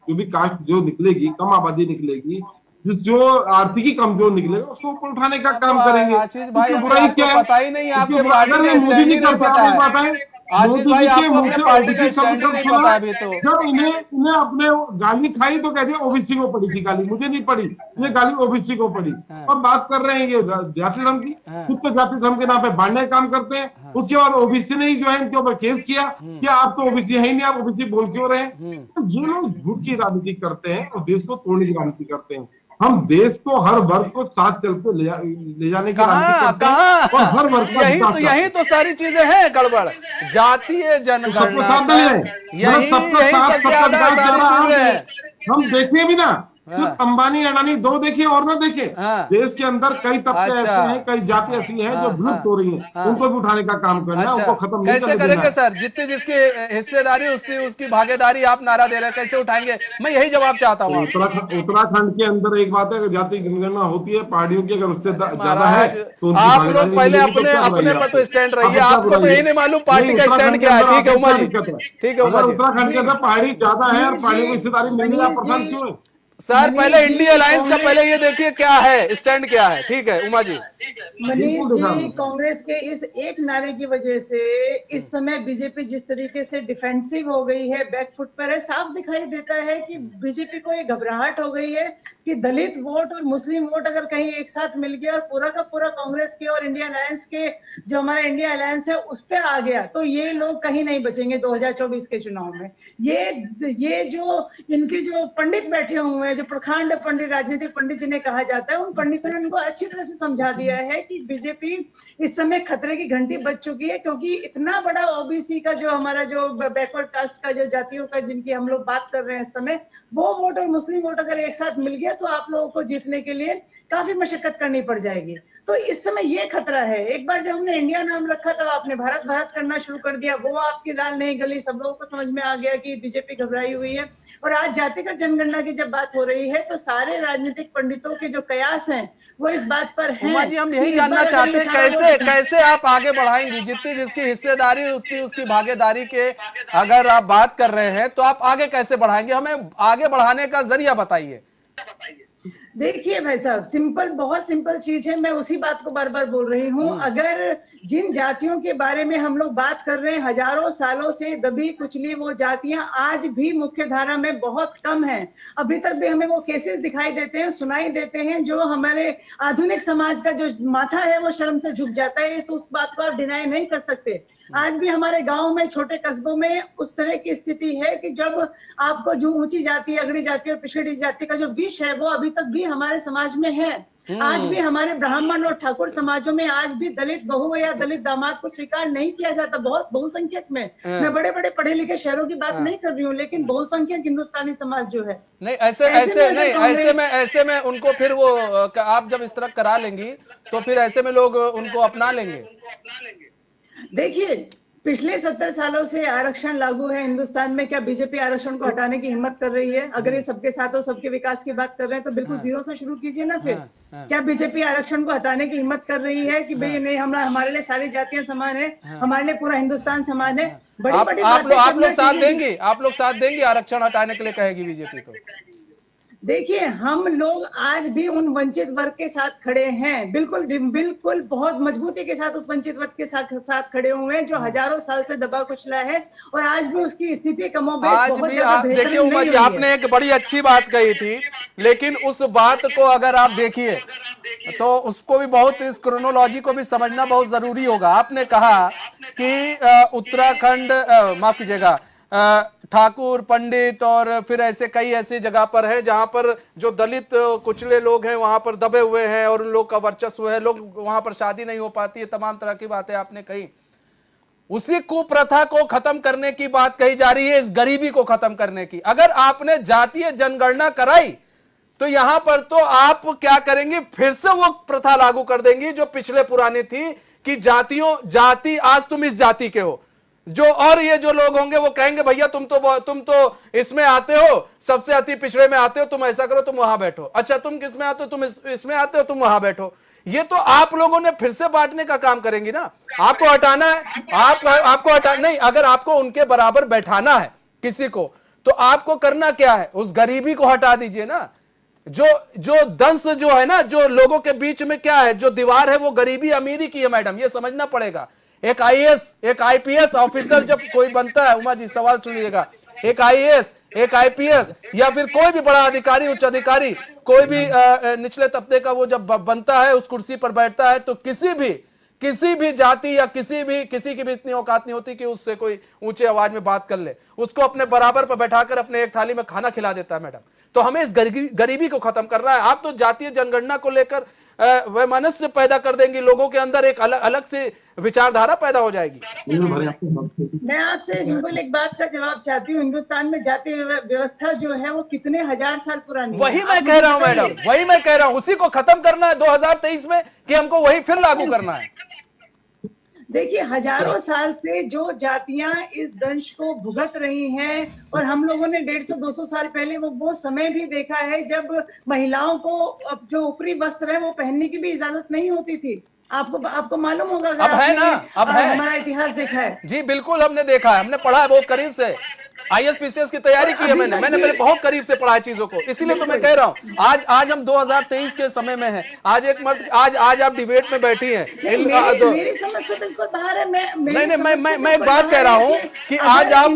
भी कास्ट जो निकलेगी, कम आबादी निकलेगी, जो आर्थिकी कमजोर निकलेगा उसको ऊपर उठाने का काम करेंगे। आशीष भाई बुराई क्या है? पता ही नहीं, आपके पार्टी का स्टैंड ही नहीं पता है। आशीष भाई आपको अपने पार्टी का स्टैंड ही नहीं पता अभी तो। जब इन्हें अपने गाली खाई तो कहते हैं ओबीसी को पड़ी थी गाली, मुझे नहीं पड़ी, ये गाली ओबीसी को पड़ी। और बात कर रहे हैं ये जाति धर्म की, खुद तो जाति धर्म के नाम पे बांटने का काम करते हैं। उसके बाद ओबीसी ने ही जो है इनके ऊपर केस किया कि आप तो ओबीसी है ही नहीं, आप ओबीसी बोल क्यों रहे हैं? तो ये लोग झूठ की राजनीति करते हैं और देश को तोड़ने की राजनीति करते हैं। हम देश को, हर वर्ग को साथ चल के ले जाने की हर वर्ग यही तो सारी चीजें हैं गड़बड़, जातीय जनगणना यही सबसे ज्यादा सारी चीजें हैं। हम देखें भी ना, अंबानी अडानी दो देखे और ना देखे, देश के अंदर कई तबके ऐसे हैं, कई जाति ऐसी हैं जो विलुप्त हो रही हैं, उनको भी उठाने का काम करना है, उनको खत्म नहीं कैसे करेंगे सर? जितनी जिसकी हिस्सेदारी उसकी भागीदारी आप नारा दे रहे हैं, कैसे उठाएंगे? मैं यही जवाब चाहता हूँ। उत्तराखंड के अंदर एक बात है, अगर जाति जनगणना होती है पार्टियों की, अगर उससे ज्यादा है तो आप लोग पहले अपने पर तो स्टैंड रहिए, आपको तो यही नहीं मालूम पार्टी का स्टैंड क्या है। ठीक है उमा जी, ठीक है उमा जी। उत्तराखंड के अंदर पहाड़ी ज्यादा है और पहाड़ियों की हिस्सेदारी मिलने का परेशान क्यों है? सर पहले इंडिया अलायंस का पहले ये देखिए क्या है, स्टैंड क्या है। ठीक है उमा जी। मनीष जी, कांग्रेस के इस एक नारे की वजह से इस समय बीजेपी जिस तरीके से डिफेंसिव हो गई है, बैकफुट पर है, साफ दिखाई देता है कि बीजेपी को एक घबराहट हो गई है कि दलित वोट और मुस्लिम वोट अगर कहीं एक साथ मिल गया और पूरा का पूरा कांग्रेस के और इंडिया अलायंस के, जो हमारा इंडिया अलायंस है उस पर आ गया, तो ये लोग कहीं नहीं बचेंगे 2024 के चुनाव में। ये जो इनके जो पंडित बैठे हुए हैं, जो प्रखंड पंडित, राजनीतिक पंडित जिन्हें कहा जाता है, उन पंडितों ने उनको अच्छी तरह से समझा दिया है कि बीजेपी इस समय खतरे की घंटी बज चुकी है, क्योंकि इतना बड़ा ओबीसी का जो हमारा जो बैकवर्ड कास्ट का जो जातियों का जिनकी हम लोग बात कर रहे हैं इस समय, वो वोट और मुस्लिम वोट अगर एक साथ मिल गया तो आप लोगों को जीतने के लिए काफी मशक्कत करनी पड़ जाएगी। तो इस समय ये खतरा है। एक बार जब हमने इंडिया नाम रखा तब आपने भारत भारत करना शुरू कर दिया, वो आपकी दाल नहीं गली, सब लोगों को समझ में आ गया कि बीजेपी घबराई हुई है। और आज जातिगत जनगणना की जब बात हो रही है तो सारे राजनीतिक पंडितों के जो कयास हैं वो इस बात पर हैं। उमा जी हम यही जानना चाहते हैं कैसे आप आगे बढ़ाएंगी? जितनी जिसकी हिस्सेदारी उतनी उसकी भागीदारी के अगर आप बात कर रहे हैं तो आप आगे कैसे बढ़ाएंगे? हमें आगे बढ़ाने का जरिया बताइए। देखिए भाई साहब, सिंपल, बहुत सिंपल चीज है, मैं उसी बात को बार बार बोल रही हूँ। अगर जिन जातियों के बारे में हम लोग बात कर रहे हैं, हजारों सालों से दबी कुचली वो जातियां आज भी मुख्य धारा में बहुत कम हैं। अभी तक भी हमें वो केसेस दिखाई देते हैं, सुनाई देते हैं, जो हमारे आधुनिक समाज का जो माथा है वो शर्म से झुक जाता है। उस बात को आप डिनाई नहीं कर सकते। आज भी हमारे गांव में, छोटे कस्बों में उस तरह की स्थिति है कि जब आपको जो ऊंची जाति, अगड़ी जाति और पिछड़ी जाति का जो विष है वो अभी तक भी हमारे समाज में है। आज भी हमारे ब्राह्मण और ठाकुर समाजों में आज भी दलित बहू या दलित दामाद को स्वीकार नहीं किया जाता, बहुत बहुसंख्यक में। मैं बड़े बड़े पढ़े लिखे शहरों की बात नहीं कर रही हूँ, लेकिन बहुसंख्यक हिंदुस्तानी समाज जो है नहीं, ऐसे में उनको फिर वो आप जब इस तरह करा लेंगी तो फिर ऐसे में लोग उनको अपना लेंगे। देखिए पिछले 70 सालों से आरक्षण लागू है हिंदुस्तान में। क्या बीजेपी आरक्षण को हटाने की हिम्मत कर रही है? अगर ये सबके साथ और सबके विकास की बात कर रहे हैं तो बिल्कुल जीरो से शुरू कीजिए ना फिर। क्या बीजेपी आरक्षण को हटाने की हिम्मत कर रही है कि भाई नहीं, हमारे लिए सारी जातियां समान है, हमारे लिए पूरा हिंदुस्तान समान है? बड़ी बड़ी आप लोग साथ देंगे? आप लोग साथ देंगे आरक्षण हटाने के लिए कहेगी बीजेपी तो? देखिए, हम लोग आज भी उन वंचित वर्ग के साथ खड़े हैं, बिल्कुल बिल्कुल बहुत मजबूती के साथ उस वंचित वर्ग के साथ खड़े हुए हैं जो हजारों साल से दबा कुचला है और आज भी उसकी स्थिति कमोबेश आज भी आप देखिए उमा जी, आपने एक बड़ी अच्छी बात कही थी, लेकिन उस बात को अगर आप देखिए तो उसको भी बहुत, इस क्रोनोलॉजी को भी समझना बहुत जरूरी होगा। आपने कहा कि उत्तराखंड, माफ कीजिएगा, ठाकुर, पंडित और फिर ऐसे कई ऐसी जगह पर है जहां पर जो दलित कुचले लोग हैं वहां पर दबे हुए हैं और उन लोग का वर्चस्व है, लोग वहां पर शादी नहीं हो पाती है, तमाम तरह की बातें आपने कही। उसी कुप्रथा को खत्म करने की बात कही जा रही है, इस गरीबी को खत्म करने की। अगर आपने जातीय जनगणना कराई तो यहां पर तो आप क्या करेंगे, फिर से वो प्रथा लागू कर देंगी जो पिछले पुरानी थी कि जाति आज तुम इस जाति के हो, जो और ये जो लोग होंगे वो कहेंगे भैया तुम तो इसमें आते हो, सबसे अति पिछड़े में आते हो, तुम ऐसा करो, तुम वहां बैठो। अच्छा, तुम किस में आते हो? तुम इसमें आते हो, तुम वहां बैठो। ये तो आप लोगों ने फिर से बांटने का काम करेंगी ना। आपको हटाना है, आपको हटा नहीं, अगर आपको उनके बराबर बैठाना है किसी को तो आपको करना क्या है, उस गरीबी को हटा दीजिए ना। जो दंश जो है ना, जो लोगों के बीच में क्या है, जो दीवार है, वो गरीबी अमीरी की है मैडम, ये समझना पड़ेगा। एक आईएएस, एक आईपीएस ऑफिसर जब कोई बनता है, उमा जी सवाल सुनिएगा, एक आईएएस, एक आईपीएस या फिर कोई भी बड़ा अधिकारी, उच्च अधिकारी, कोई भी निचले तबके का वो जब बनता है, उस कुर्सी पर बैठता है, तो किसी भी जाति या किसी की भी इतनी औकात नहीं होती कि उससे कोई ऊंचे आवाज में बात कर ले, उसको अपने बराबर पर बैठाकर अपने एक थाली में खाना खिला देता है मैडम। तो हमें इस गरीबी को खत्म करना है। आप तो जातीय जनगणना को लेकर वैमनस्य पैदा कर देंगे, लोगों के अंदर एक अलग से विचारधारा पैदा हो जाएगी। मैं आपसे सिंपल एक बात का जवाब चाहती हूँ, हिंदुस्तान में जाति व्यवस्था जो है वो कितने हजार साल पुरानी है। वही मैं कह रहा हूँ मैडम, वही मैं कह रहा हूँ, उसी को खत्म करना है 2023 में कि हमको वही फिर लागू करना है। देखिए, हजारों साल से जो जातियां इस दंश को भुगत रही हैं और हम लोगों ने 150-200 साल पहले वो समय भी देखा है जब महिलाओं को जो ऊपरी वस्त्र है वो पहनने की भी इजाजत नहीं होती थी। आपको मालूम होगा, अब है ना, अब है, हमारा इतिहास देखा है जी, बिल्कुल हमने देखा है, हमने पढ़ा है बहुत करीब से। आईएएस की तैयारी की है मैंने मेरे बहुत करीब से पढ़ा है चीजों को, इसीलिए तो मैं कह रहा हूँ आज हम 2023 के समय में हैं। आज एक मर्द, आज आप डिबेट में बैठी हैं। मेरी समझ से बिल्कुल बाहर है। मैं एक बात कह रहा हूँ कि आज आप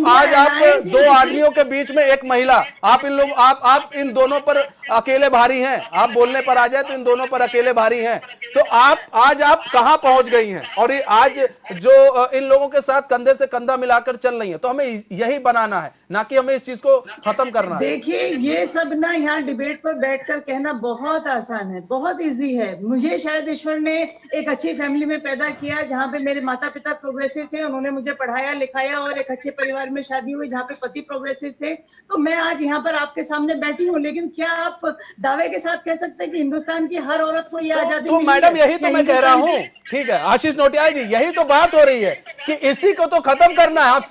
दो आदमियों के बीच में एक महिला, आप इन दोनों पर अकेले भारी हैं। आप बोलने पर आ जाए तो इन दोनों पर अकेले भारी हैं। तो आज आप कहां पहुंच गई हैं और ये आज जो इन लोगों के साथ कंधे से कंधा मिलाकर चल रही हैं। तो हमें यही बनाना है, ना कि हमें इस चीज को खत्म करना है। देखिए, ये सब ना यहाँ डिबेट पर बैठकर कहना बहुत आसान है, बहुत इजी है। मुझे शायद ईश्वर ने एक अच्छी फैमिली में पैदा किया जहाँ पे मेरे माता पिता प्रोग्रेसिव थे, उन्होंने मुझे पढ़ाया लिखाया और एक अच्छे परिवार में शादी हुई जहाँ पे पति प्रोग्रेसिव थे। तो मैं आज यहाँ पर आपके सामने बैठी हूँ। लेकिन क्या आप दावे के साथ कह सकते हैं कि हिंदुस्तान की हर औरत को ये आजादी तो मैडम यही तो मैं कह रहा हूँ। ठीक है आशीष नोटियाल जी, यही तो बात हो रही है कि इसी को तो खत्म करना है। आप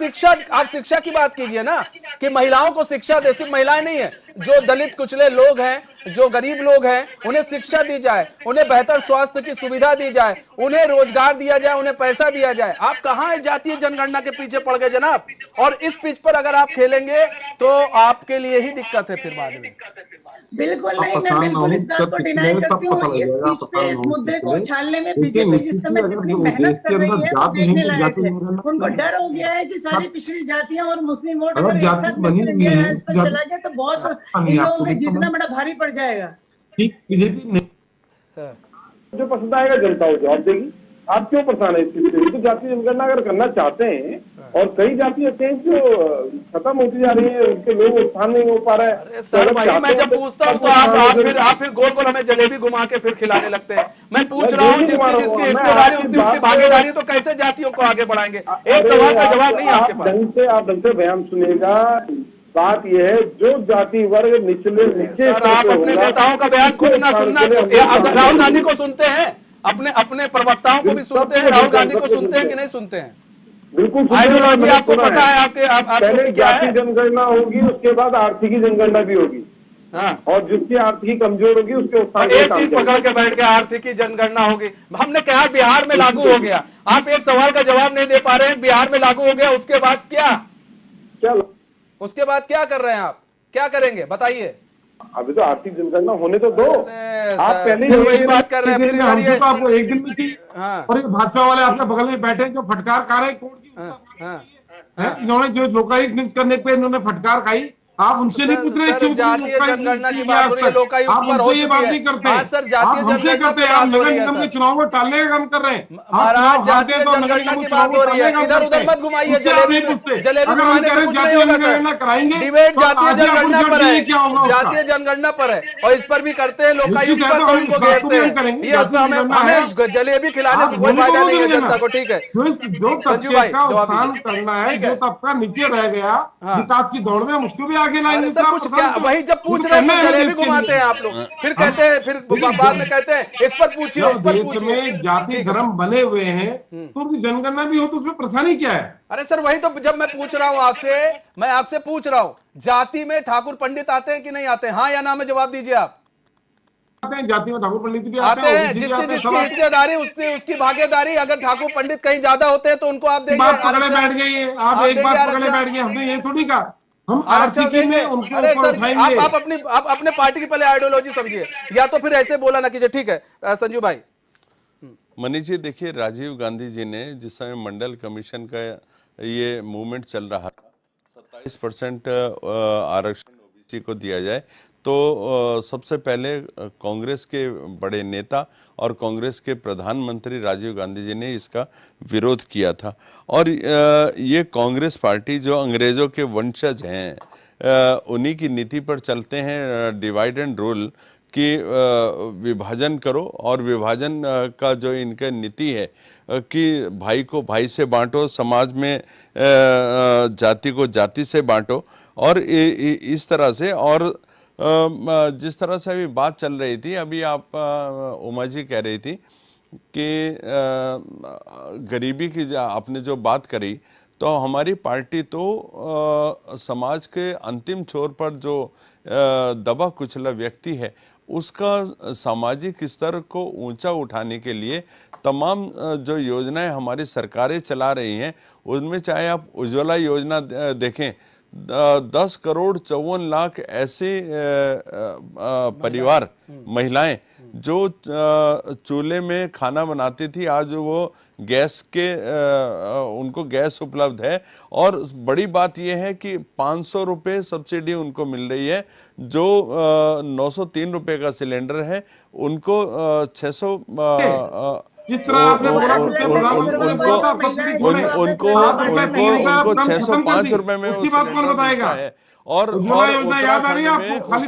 शिक्षा की बात कीजिए ना, कि महिलाओं को शिक्षा दे। सिर्फ महिलाएं नहीं है, जो दलित कुचले लोग हैं, जो गरीब लोग हैं, उन्हें शिक्षा दी जाए, उन्हें बेहतर स्वास्थ्य की सुविधा दी जाए, उन्हें रोजगार दिया जाए, उन्हें पैसा दिया जाए। आप कहां जातीय जनगणना के पीछे पड़ गए जनाब? और इस पिच पर अगर आप खेलेंगे तो आपके लिए ही दिक्कत है फिर बाद में। बिल्कुल नहीं, मैं बिल्कुल इस बात को डिनाई करती हूँ। इस मुद्दे को उछालने में बीजेपी जिस समय जितनी मेहनत कर रही है वो देखने लायक है। उनको डर हो गया है कि सारी पिछड़ी जातियां और मुस्लिम वोट अगर एक साथ राइज पर चला गया तो बहुत इन लोगों में जीतना बड़ा भारी पड़ जाएगा। जो पसंद आएगा जनता वो जवाब देगी। आप क्यों परेशान है इस चीज से? तो जातीय जनगणना अगर करना चाहते हैं और कई जाति ऐसे हैं जो खत्म होती जा रही है, उनके लोग उत्थान नहीं हो पा रहे हैं। सर भाई, मैं जब पूछता हूँ तो आप फिर गोल गोल हमें जलेबी घुमा के फिर खिलाने लगते हैं। मैं पूछ रहा हूँ जिसकी हिस्सेदारी उतनी भागीदारी, तो कैसे जातियों को आगे बढ़ाएंगे? एक सवाल का जवाब नहीं आपके पास। आप ढंग से बयान सुनिएगा। बात यह है जो जाति वर्ग नीचे सर, आप अपने नेताओं का बयान खुद ना सुनना। राहुल गांधी को सुनते हैं, अपने प्रवक्ताओं को भी सुनते हैं, राहुल गांधी को सुनते हैं कि नहीं सुनते हैं? बिल्कुल आइडियोलॉजी आपको पता है, आपको पहले क्या जाति है? जनगणना होगी, उसके बाद आर्थिकी जनगणना भी होगी, हाँ। और जिसकी आर्थिकी कमजोर होगी उसके उत्थान एक चीज पकड़ के बैठ के आर्थिकी जनगणना होगी। हमने कहा बिहार में लागू हो गया, आप एक सवाल का जवाब नहीं दे पा रहे हैं। बिहार में लागू हो गया, उसके बाद क्या? उसके बाद क्या कर रहे हैं आप? क्या करेंगे बताइए? अभी तो आर्थिक जनगणना होने तो दो। आप पहले फिर वही बात कर रहे हैं, फिर हम ये तो आपको एक दिन में चाहिए। हाँ। और ये भाजपा वाले आपके बगल में बैठे हैं जो फटकार खा रहे हैं कोर्ट की, इन्होंने जो लोकायुक्त नियुक्त करने पे इन्होंने फटकार खाई, आप उनसे नहीं पूछ रहे क्यों? जातीय जनगणना की बात हो रही है, लोकायुक्त पर हो ये बात नहीं चुकी करते। है। हाँ सर, जातीय जनगणना करते की हैं, आप बात हो नगर रही है निगम के सर। चुनाव को टालने का काम कर रहे हैं। महाराज जातीय जनगणना की बात हो रही है, इधर उधर मत घुमाइए। जलेबी घुमाने से कुछ नहीं होगा सर। डिबेट जातीय जनगणना पर है, जातीय जनगणना पर है, और इस पर भी करते हैं लोकायुक्त पर, तो उनको घेरते हैं। ये हमें जलेबी खिलाने से कोई फायदा नहीं है जनता को। ठीक है संजू भाई, जवाब करना है, जो तबका नीचे रह गया विकास की दौड़ में, उसको भी आगे लाएंगे। सर कुछ क्या, वही जब पूछ रहे हैं तो जलेबी घुमाते हैं आप लोग, फिर कहते हैं, फिर बाद में कहते हैं इस पर पूछिए उस पर पूछिए। जाति धर्म बने हुए हैं तो उनकी जनगणना भी हो तो उसमें परेशानी क्या है? अरे सर वही तो जब मैं पूछ रहा हूं आपसे, मैं आपसे पूछ रहा हूं, जाति में ठाकुर पंडित आते हैं कि नहीं आते हैं? हाँ या ना में जवाब दीजिए आप। जाति में ठाकुर पंडित भी आते हैं, जितनी जिसकी हिस्सेदारी उतनी उसकी भागीदारी। अगर ठाकुर पंडित कहीं ज्यादा होते हैं तो उनको आप देंगे। पकड़े बैठ गए आप, एक बार पकड़े बैठ गए, हमने ये थोड़ी कहा हम आर्थिकी में उनको अरे ऊपर सर उठाएंगे। आप अपने पार्टी की पहले आइडियोलॉजी समझिए, या तो फिर ऐसे बोला ना कीजिए। ठीक है संजू भाई। मनीष जी देखिए, राजीव गांधी जी ने जिस समय मंडल कमीशन का ये मूवमेंट चल रहा था, 27% आरक्षण ओबीसी को दिया जाए, तो सबसे पहले कांग्रेस के बड़े नेता और कांग्रेस के प्रधानमंत्री राजीव गांधी जी ने इसका विरोध किया था। और ये कांग्रेस पार्टी जो अंग्रेजों के वंशज हैं, उन्हीं की नीति पर चलते हैं, डिवाइड एंड रूल कि विभाजन करो, और विभाजन का जो इनका नीति है कि भाई को भाई से बांटो, समाज में जाति को जाति से बांटो, और इस तरह से। और जिस तरह से अभी बात चल रही थी, अभी आप उमा जी कह रही थी कि गरीबी की आपने जो बात करी, तो हमारी पार्टी तो समाज के अंतिम छोर पर जो दबा कुचला व्यक्ति है उसका सामाजिक स्तर को ऊंचा उठाने के लिए तमाम जो योजनाएं हमारी सरकारें चला रही हैं, उनमें चाहे आप उज्ज्वला योजना देखें, 10 करोड़ 54 लाख ऐसे परिवार, महिलाएं जो चूल्हे में खाना बनाती थी, आज वो गैस के उनको गैस उपलब्ध है। और बड़ी बात यह है कि 500 रुपये सब्सिडी उनको मिल रही है, जो 903 रुपये का सिलेंडर है उनको 600 जिस तरह आपने बोला उनको 605 रुपए में उसकी बात कौन बताएगा? और याद आ रही है आपको? खाली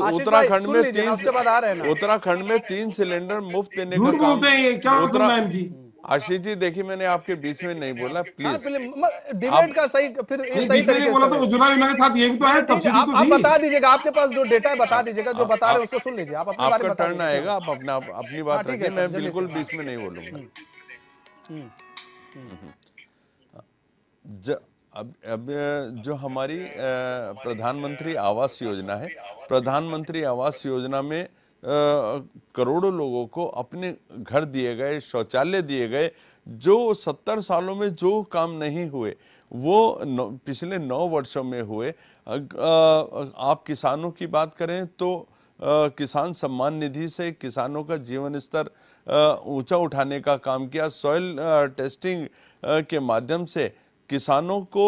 उत्तराखंड में 3 सिलेंडर, उत्तराखंड में 3 सिलेंडर मुफ्त देने का काम। आशीष जी देखिए, मैंने आपके बीच में नहीं बोला, प्लीज। डिबेट का सही, फिर सही तरीके बोला तो उज्ज्वला योजना के साथ ये भी तो है। आप बता दीजिएगा, आपके पास जो डेटा है बता दीजिएगा, जो बता रहे हैं उसको सुन लीजिए। आप अपने बारे में आपका टर्न आएगा, आप अपनी बात रखिए, मैं बिल्कुल बीच में नहीं बोलूंगा। अब जो हमारी प्रधानमंत्री आवास योजना है, प्रधानमंत्री आवास योजना में करोड़ों लोगों को अपने घर दिए गए, शौचालय दिए गए। जो 70 सालों में जो काम नहीं हुए वो पिछले 9 वर्षों में हुए। आप किसानों की बात करें तो किसान सम्मान निधि से किसानों का जीवन स्तर ऊंचा उठाने का काम किया। सॉइल टेस्टिंग के माध्यम से किसानों को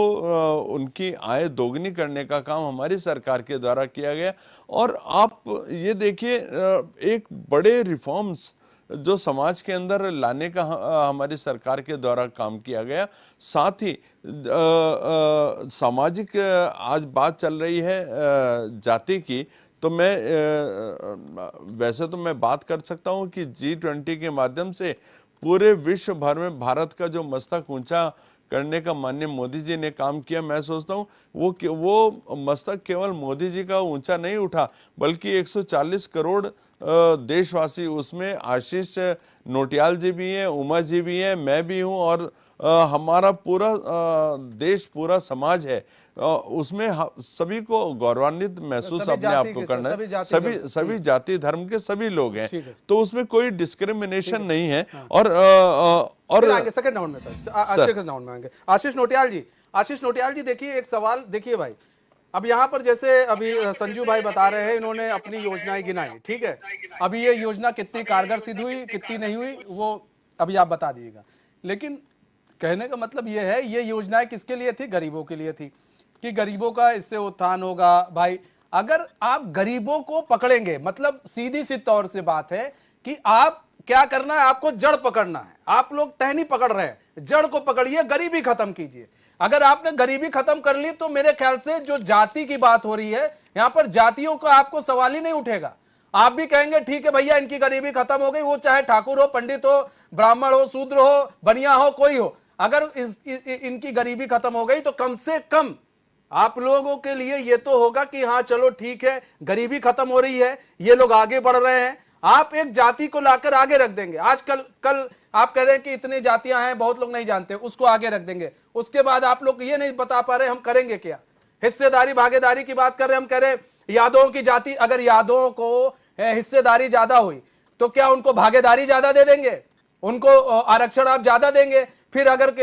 उनकी आय दोगुनी करने का काम हमारी सरकार के द्वारा किया गया। और आप ये देखिए, एक बड़े रिफॉर्म्स जो समाज के अंदर लाने का हमारी सरकार के द्वारा काम किया गया। साथ ही सामाजिक आज बात चल रही है जाति की, तो मैं वैसे तो मैं बात कर सकता हूं कि G20 के माध्यम से पूरे विश्व भर में भारत का जो मस्तक ऊंचा करने का माननीय मोदी जी ने काम किया। मैं सोचता हूँ वो मस्तक केवल मोदी जी का ऊंचा नहीं उठा, बल्कि 140 करोड़ देशवासी, उसमें आशीष नोटियाल जी भी हैं, उमा जी भी हैं, मैं भी हूं और हमारा पूरा देश, पूरा समाज है, उसमें सभी को गौरवान्वित महसूस अपने आप को करना है। सभी जाति धर्म के सभी लोग हैं, तो उसमें कोई डिस्क्रिमिनेशन नहीं है। और सेकंड राउंड में सर, सेकंड राउंड में आएंगे। आशीष नोटियाल जी देखिए, एक सवाल देखिए भाई, अब यहाँ पर जैसे अभी संजू भाई बता रहे हैं, इन्होंने अपनी योजनाएं गिनाई, ठीक है, अभी ये योजना कितनी कारगर सिद्ध हुई, कितनी नहीं हुई, वो अभी आप बता दीजिएगा। लेकिन कहने का मतलब ये है, ये योजनाएं किसके लिए थी? गरीबों के लिए थी, कि गरीबों का इससे उत्थान होगा। भाई अगर आप गरीबों को पकड़ेंगे, मतलब सीधी सी तौर से बात है कि आप क्या करना है, आपको जड़ पकड़ना है। आप लोग टहनी पकड़ रहे हैं, जड़ को पकड़िए, गरीबी खत्म कीजिए। अगर आपने गरीबी खत्म कर ली तो मेरे ख्याल से जो जाति की बात हो रही है यहां पर, जातियों का आपको सवाल ही नहीं उठेगा। आप भी कहेंगे ठीक है भैया, इनकी गरीबी खत्म हो गई, वो चाहे ठाकुर हो, पंडित हो, ब्राह्मण हो, शूद्र हो, बनिया हो, कोई हो, अगर इनकी गरीबी खत्म हो गई तो कम से कम आप लोगों के लिए ये तो होगा कि हाँ चलो ठीक है, गरीबी खत्म हो रही है, ये लोग आगे बढ़ रहे हैं। आप एक जाति को लाकर आगे रख देंगे। आज कल आप कह रहे हैं कि इतनी जातियां हैं, बहुत लोग नहीं जानते, उसको आगे रख देंगे। उसके बाद आप लोग ये नहीं बता पा रहे हम करेंगे क्या। हिस्सेदारी भागीदारी की बात कर रहे हैं, हम कह रहे यादवों की जाति, अगर यादवों को हिस्सेदारी ज्यादा हुई तो क्या उनको भागीदारी ज्यादा दे देंगे, उनको आरक्षण आप ज्यादा देंगे। फिर अगर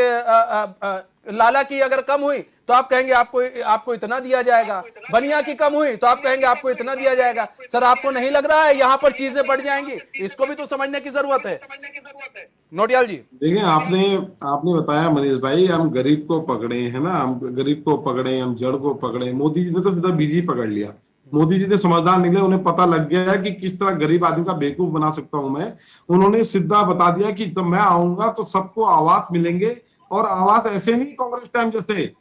लाला की अगर कम हुई तो आप कहेंगे आपको इतना दिया जाएगा, बनिया की कम हुई तो आप कहेंगे आपको इतना दिया जाएगा। सर आपको नहीं लग रहा है यहाँ पर चीजें बढ़ जाएंगी? इसको भी तो समझने की जरूरत है। नोटियाल जी देखिए, आपने बताया मनीष भाई, हम गरीब को पकड़े है ना, हम गरीब को पकड़े, हम जड़ को पकड़े। मोदी जी ने तो सीधा बीजी पकड़ लिया। मोदी जी ने समझदार निकले, उन्हें पता लग गया कि किस तरह गरीब आदमी का बेवकूफ बना सकता हूं मैं। उन्होंने सीधा बता दिया कि जब मैं आऊंगा तो सबको आवास मिलेंगे, और आवास ऐसे नहीं कांग्रेस टाइम जैसे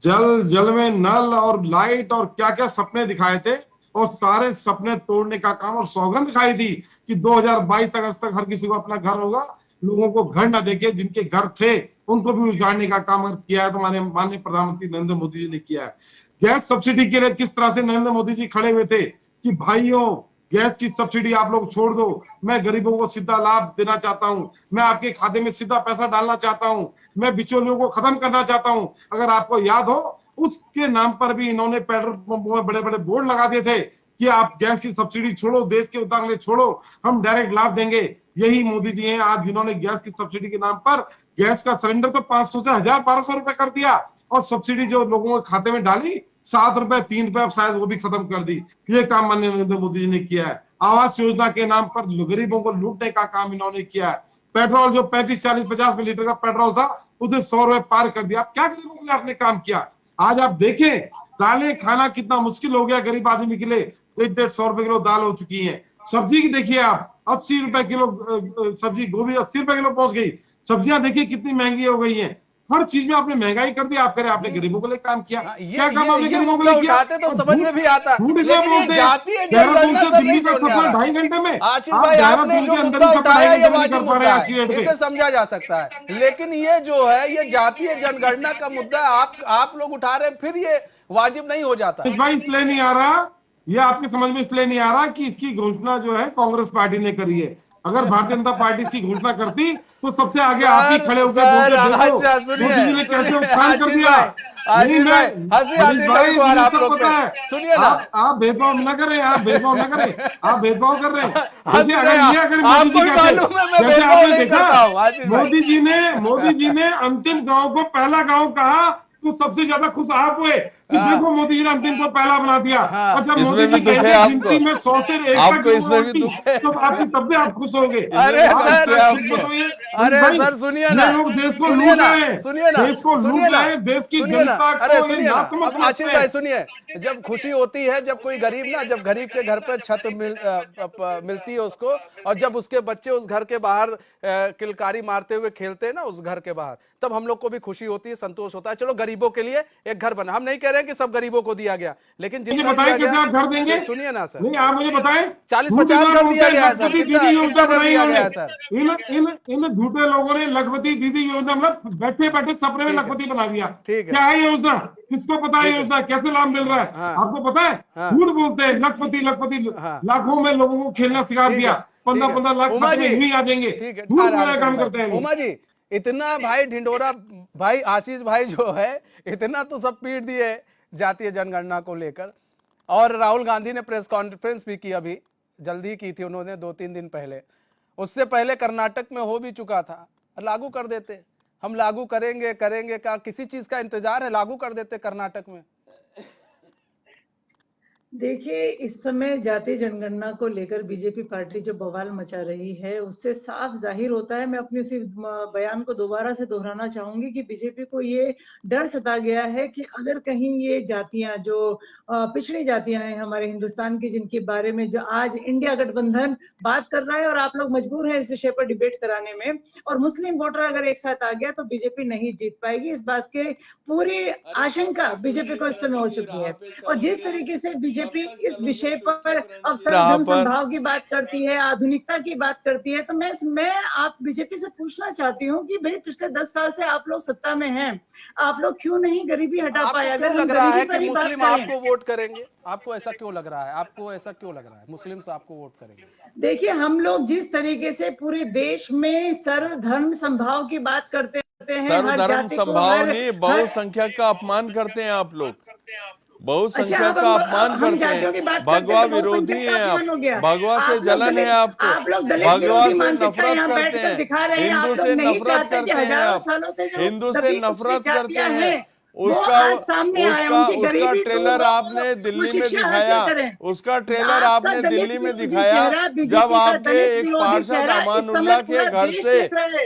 जल में नल और लाइट और क्या क्या सपने दिखाए थे, और सारे सपने तोड़ने का काम और सौगंध दिखाई दी कि 2022 अगस्त तक हर किसी को अपना घर होगा। लोगों को घर न देके, जिनके घर थे उनको भी उजाड़ने का काम किया है तो माननीय प्रधानमंत्री नरेंद्र मोदी जी ने किया है। गैस सब्सिडी के लिए किस तरह से नरेंद्र मोदी जी खड़े हुए थे कि भाइयों गैस की सब्सिडी आप लोग छोड़ दो, मैं गरीबों को सीधा लाभ देना चाहता हूं, मैं आपके खाते में सीधा पैसा डालना चाहता हूं, मैं बिचौलियों को खत्म करना चाहता हूं। अगर आपको याद हो, उसके नाम पर भी इन्होंने पेट्रोल पंपों में बड़े बड़े बोर्ड लगा दिए थे कि आप गैस की सब्सिडी छोड़ो, देश के उतारने छोड़ो, हम डायरेक्ट लाभ देंगे। यही मोदी जी हैं आज जिन्होंने गैस की सब्सिडी के नाम पर गैस का सिलेंडर तो 500 से 1200 रुपए कर दिया, और सब्सिडी जो लोगों के खाते में डाली 7 रुपए 3 रुपए, अब शायद वो भी खत्म कर दी। ये काम माननीय नरेंद्र मोदी जी ने किया है। आवास योजना के नाम पर गरीबों को लूटने का काम इन्होंने किया है। पेट्रोल जो 35, 40, 50 लीटर का पेट्रोल था उसे 100 रुपए पार कर दिया। आप क्या गरीबों के लिए आपने काम किया? आज आप देखें दालें खाना कितना मुश्किल हो गया गरीब आदमी के लिए। 150 रुपए किलो दाल हो चुकी है। सब्जी की देखिए आप, 80 रुपए किलो सब्जी, गोभी 80 रुपए किलो पहुंच गई। सब्जियां देखिए कितनी महंगी हो गई हैं। हर चीज में आपने महंगाई कर दी। आप करें आपने गरीबों के लिए काम किया, क्या काम आपने गरीबों के लिए किया? तो समझ में भी आता, लेकिन जातीय जनगणना सर नहीं कर सकता 2.5 घंटे में। आशीष भाई आपने जो मुद्दा उठाया ये वाजिब मुद्दा है, इसे समझा जा सकता है। लेकिन ये जो है ये जातीय जनगणना का मुद्दा आप लोग उठा रहे, फिर ये वाजिब नहीं हो जाता। भाई इसलिए नहीं आ रहा, ये आपके समझ में इसलिए नहीं आ रहा कि इसकी घोषणा जो है कांग्रेस पार्टी ने करी है। अगर भारतीय जनता पार्टी इसकी घोषणा करती तो सबसे आगे आप ही खड़े होकर कैसे उत्थान कर दिया। सुनिए ना, आप भेदभाव न करें, आप भेदभाव न करें, आप भेदभाव कर रहे हैं। मोदी जी ने अंतिम गांव को पहला गांव कहा तो सबसे ज्यादा खुश आप हुए कि देखो मोदी जी ने अंतिम को पहला बना दिया। और जब मोदी जी गिनती में 100 से 1 तक तो आपकी तब भी आप खुश होंगे। अरे सर सुनिए ना, लोग देश को लूट रहे हैं, देश को लूट रहे हैं, देश की जनता को। आशीष भाई सुनिए, जब खुशी होती है, जब कोई गरीब ना, जब गरीब के घर पर छत मिलती है उसको, और जब उसके बच्चे उस घर के बाहर किलकारी मारते हुए खेलते हैं ना उस घर के बाहर, तब हम लोग को भी खुशी होती है, संतोष होता है। चलो गरीबों के लिए एक घर बना। हम नहीं कह रहे हैं कि सब गरीबों को दिया गया, लेकिन मुझे जितना बताएं दिया कैसे आप घर गया, देंगे? सुनिए ना सर, नहीं आप मुझे बताएं, 40-50 घर दिया गया है सर, लखपति कितना दीदी योजना घर बनाई दिया गया है उन्होंने। सर? इन झूठे लोगों ने लखपति दीदी योजना मतलब बैठे बैठे सपने में ठीक है। लखपति बना दिया। ठीक है। क्या है योजना? किसको पता है योजना कैसे लाभ मिल रहा है? हाँ। आपको पता है? हाँ। झूठ बोलते हैं लखपति लखपति, हाँ। लाखों में लोगों को खेलना सिखा ठीक दिया। है, 15-15 लाख उमा खाते में जी, यूं ही आ जाएंगे। ठीक है, झूठ आ रहा बोलने है का काम भाई। करते हैं लोग। उमा जी, इतना भाई ढिंडोरा भाई आशीष भाई जो है, इतना तो सब पीट दिए जातीय जनगणना को लेकर। और राहुल गांधी ने प्रेस कॉन्फ्रेंस भी की, अभी जल्दी की थी उन्होंने 2-3 दिन पहले। उससे पहले कर्नाटक में हो भी चुका था, लागू कर देते। हम लागू करेंगे करेंगे का किसी चीज का इंतजार है? लागू कर देते कर्नाटक में। देखिए, इस समय जातीय जनगणना को लेकर बीजेपी पार्टी जो बवाल मचा रही है, उससे साफ जाहिर होता है। मैं अपने उसी बयान को दोबारा से दोहराना चाहूंगी कि बीजेपी को ये डर सता गया है कि अगर कहीं ये जातियां जो पिछड़ी जातियां हैं हमारे हिंदुस्तान की, जिनके बारे में जो आज इंडिया गठबंधन बात कर रहा है और आप लोग मजबूर हैं इस विषय पर डिबेट कराने में, और मुस्लिम वोटर अगर एक साथ आ गया तो बीजेपी नहीं जीत पाएगी। इस बात के पूरी आशंका बीजेपी को इस समय हो चुकी है। और जिस तरीके से बीजेपी इस विषय पर अवसर धर्म संभाव की बात करती है, आधुनिकता की बात करती है, तो मैं आप बीजेपी से पूछना चाहती हूँ कि भाई पिछले 10 साल से आप लोग सत्ता में हैं, आप लोग क्यों नहीं गरीबी हटा पाए? आपको क्यों अगर लग रहा है कि गरीबी पर मुस्लिम आपको वोट करेंगे? आपको ऐसा क्यों लग रहा है? आपको ऐसा क्यों लग रहा है मुस्लिम से आपको वोट करेंगे? देखिए, हम लोग जिस तरीके से पूरे देश में सर्व धर्म संभाव की बात करते हैं, सर्वधर्म संभाव नहीं, बहुसंख्यक का अपमान करते हैं आप लोग। बहुसंख्यक का अपमान करते हैं, भगवा विरोधी हैं आप, भगवा से जलन है आपको, भगवा से नफरत करते हैं, हिंदू से नफरत करते हैं आप, हिंदू से नफरत करते हैं। उसका ट्रेलर आपने दिल्ली में दिखाया, उसका ट्रेलर आपने दिल्ली में दिखाया जब आपके एक पार्षद अमानुल्लाह के घर से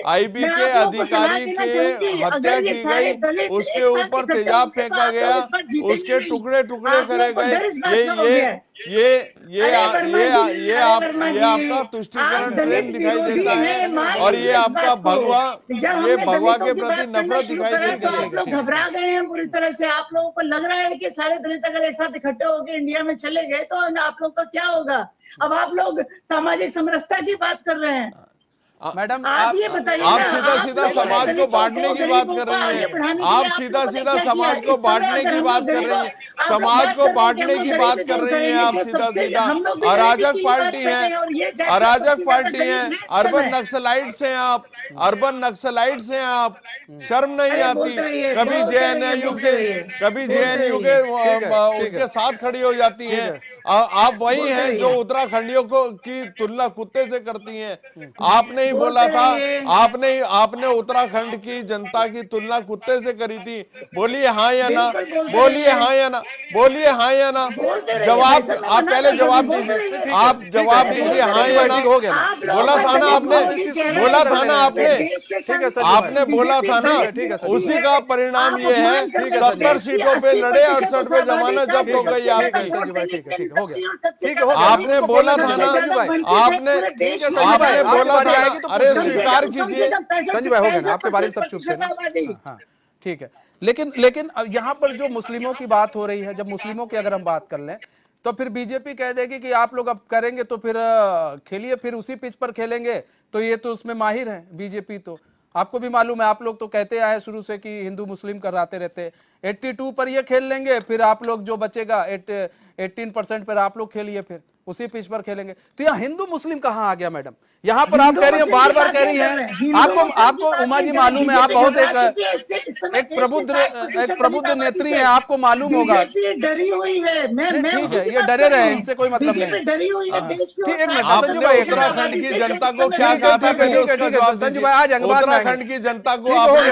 आईबी के अधिकारी की हत्या की गई, उसके ऊपर तेजाब फेंका गया, उसके टुकड़े टुकड़े करे गए। ये आपका तुष्टीकरण ट्रेंड दिखाई देता है और ये आपका भगवा के प्रति नफरत दिखाई देती है। आप लोग घबरा गए हैं पूरी तरह से। आप लोगों को लग रहा है कि सारे दलित अगर एक साथ इकट्ठे होकर इंडिया में चले गए तो आप लोग का क्या होगा? अब आप लोग सामाजिक समरसता की बात कर रहे हैं। मैडम आप ये बताइए, आप सीधा सीधा समाज को बांटने की बात कर रही हैं, आप सीधा सीधा समाज को बांटने की बात कर रही हैं, समाज को बांटने की बात कर रही हैं आप सीधा सीधा। अराजक पार्टी है, अराजक पार्टी है, अर्बन नक्सलाइट्स हैं आप, अर्बन नक्सलाइट्स हैं आप। शर्म नहीं आती? कभी जेएनयू के उनके साथ खड़ी हो जाती हैं। आप वही हैं जो उत्तराखंडियों की तुलना कुत्ते से करती हैं। आपने ही बोला था, आपने उत्तराखंड की जनता की तुलना कुत्ते से करी थी। बोलिए हाँ या ना, बोलिए हाँ या ना, बोलिए हाँ या ना। जवाब आप पहले जवाब दीजिए, आप जवाब दीजिए हाँ या ना। बोला था ना आपने, बोला था ना आपने, आपने बोला था ना। उसी का परिणाम ये है, 70 सीटों पे लड़े, 68 पे जमानत जब्त हो गई आपकी। आपने बोला था ना, आपने बोला था। अरे स्वीकार कीजिए संजय भाई, हो गया ना, आपके बारे में सब चुप थे ना। हाँ ठीक है, लेकिन यहाँ पर जो मुस्लिमों की बात हो रही है, जब मुस्लिमों की अगर हम बात कर लें तो फिर बीजेपी कह देगी कि आप लोग अब करेंगे तो फिर खेलिए, फिर उसी पिच पर खेलेंगे। तो ये तो उसमें माहिर है बीजेपी। तो आपको भी मालूम है, आप लोग तो कहते आए शुरू से कि हिंदू मुस्लिम कराते रहते। 82 पर ये खेल लेंगे, फिर आप लोग जो बचेगा 18% पर आप लोग खेलिए, फिर उसी पिच पर खेलेंगे। तो यहाँ हिंदू मुस्लिम कहाँ आ गया मैडम? यहाँ पर आप कह रही हैं, बार बार कह रही हैं, आपको उमा जी मालूम है, आप बहुत एक प्रबुद्ध नेत्री हैं, आपको मालूम होगा। डरी हुई है, ठीक है, ये डरे रहे, इनसे कोई मतलब नहीं। डरी हुई है देश की। ठीक, एक मिनट संजू भाई, उत्तराखंड की जनता को क्या कहा था? संजू भाई आ जाएंगे, उत्तराखंड की जनता को आपने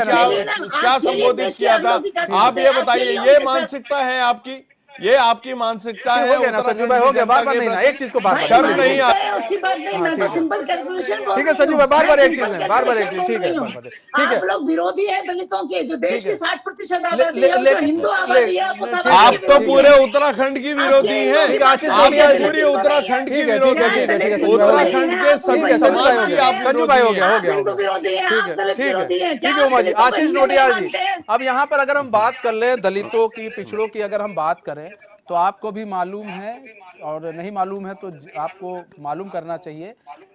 क्या संबोधित किया था? आप ये बताइए, ये मानसिकता है आपकी ये आपकी मानसिकता है। हो गया ना संजू भाई, हो गया, बार बार नहीं ना, एक चीज को बार बार शर्म नहीं उसकी बात नहीं, मैं तो सिंपल कैलकुलेशन बोल ठीक है संजू भाई, बार बार एक चीज है, बार बार एक चीज, ठीक है ठीक है। आप लोग विरोधी है दलितों के, जो देश की 60% ले- आबादी है, ले- जो हिंदू आबादी है, आपको सब आप आपके तो विरोधी पूरे है। उत्तराखंड की विरोधी हैं। ठीक है, आशीष आप नोटियाल तो जी। पूरी उत्तराखंड की ठीक है, विरोधी ठीक है, ठीक है, संजू भाई। उत्तराखंड के सभी ठीक है, संजू भाई समाज हो की गया, आप संजू भाई हो गया, हो विरोधी गया, हैं। हो हिंदू विरोधी है, ठीक आप है दलित ठीक है विरोधी हैं। ठीक क्या है उमा जी। दलितों को आशीष हिंदू नोटियाल नहीं जी, मानते हैं? अब यहाँ पर अगर हम बात कर लें दलितों की, पिछड़ों की अगर हम बात करें, तो आपको भी मालूम है और नहीं मालूम है तो आपको मालूम करना चाहिए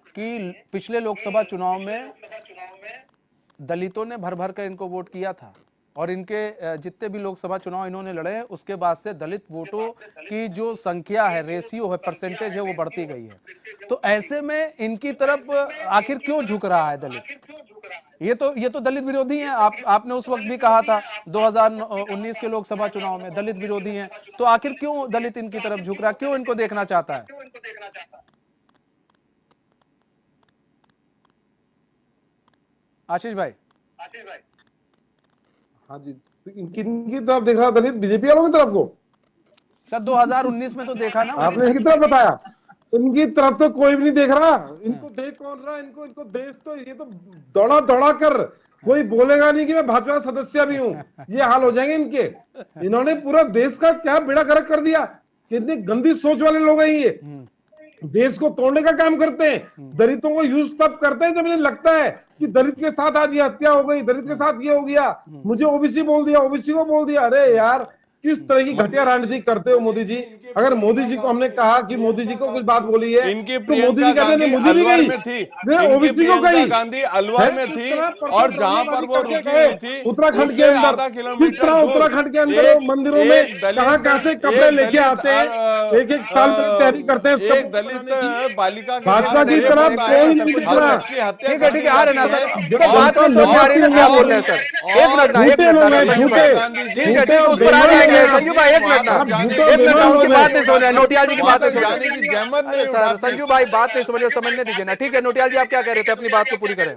कि पिछले लोकसभा चुनाव में दलितों ने भर भर कर इनको वोट किया था, और इनके जितने भी लोकसभा चुनाव इन्होंने लड़े हैं उसके बाद से दलित वोटों की जो संख्या है, रेशियो है, परसेंटेज है, वो बढ़ती गई है। तो ऐसे में इनकी तरफ आखिर क्यों झुक रहा है दलित? ये तो दलित विरोधी हैं। आपने उस वक्त भी कहा था 2019 के लोकसभा चुनाव में दलित विरोधी हैं, तो आखिर क्यों दलित इनकी तरफ झुक रहा है, क्यों इनको देखना चाहता है? आशीष भाई। हाँ जी, किनकी तरफ देख रहा दलित? बीजेपी वालों की तरफ को? सर 2019 में तो देखा ना आपने इनकी तरफ बताया, इनकी तरफ तो कोई भी नहीं देख रहा। इनको देख कौन रहा? इनको देश तो ये तो दौड़ा दौड़ा कर, कोई बोलेगा नहीं कि मैं भाजपा का सदस्य भी हूँ, ये हाल हो जाएंगे इनके। इन्होंने पूरा देश का क्या बेड़ा गर्क कर दिया। कितनी गंदी सोच वाले लोग हैं ये, देश को तोड़ने का काम करते हैं। दलितों को यूज तब करते हैं जब इन्हें लगता है कि दलित के साथ आज ये हत्या हो गई, दलित के साथ ये हो गया, मुझे ओबीसी बोल दिया, ओबीसी को बोल दिया। अरे यार, किस तरह की घटिया राजनीति करते हो मोदी जी। अगर मोदी जी को हमने कहा कि मोदी जी को कुछ बात बोली है, इनकी तो मोदी जी प्रियंका कहते हैं गांधी मुझे नहीं अलवर गई, में थी, मैं इनकी ओबीसी को प्रियंका गई। गांधी अलवर में थी, और जहां पर वो रुकी हुई थी उत्तराखंड के उससे अंदर, आधा किलोमीटर किस तरह दूर उत्तराखंड के अंदर वो मंदिरों में कहां से कपड़े लेके आते हैं, एक एक साल तक तैयारी करते हैं। एक दलित बालिका के भाजपा की साथ तरफ रेप होता है, कोई नहीं दिख और रहा। उसकी हत्या ठीक है ठीक है, आ रहे ना सर, और सब बात में समझ आ रही है ना क्या बोल रहे हैं सर। एक मिनट ना, एक मिनट ना संजू भाई, ठीक है ठीक है, उस पर आ जाएंगे संजू भाई, एक मिनट ना, एक मिनट ना, उनकी बात नहीं सुन रहे, नोटियाल जी की बात नहीं सुन जाने की रहे। जहमत नहीं सर उठाते। संजू भाई बात नहीं समझ रहे, समझने दीजिए ना। ठीक है नोटियाल जी, आप क्या कह रहे थे, अपनी बात को पूरी करें।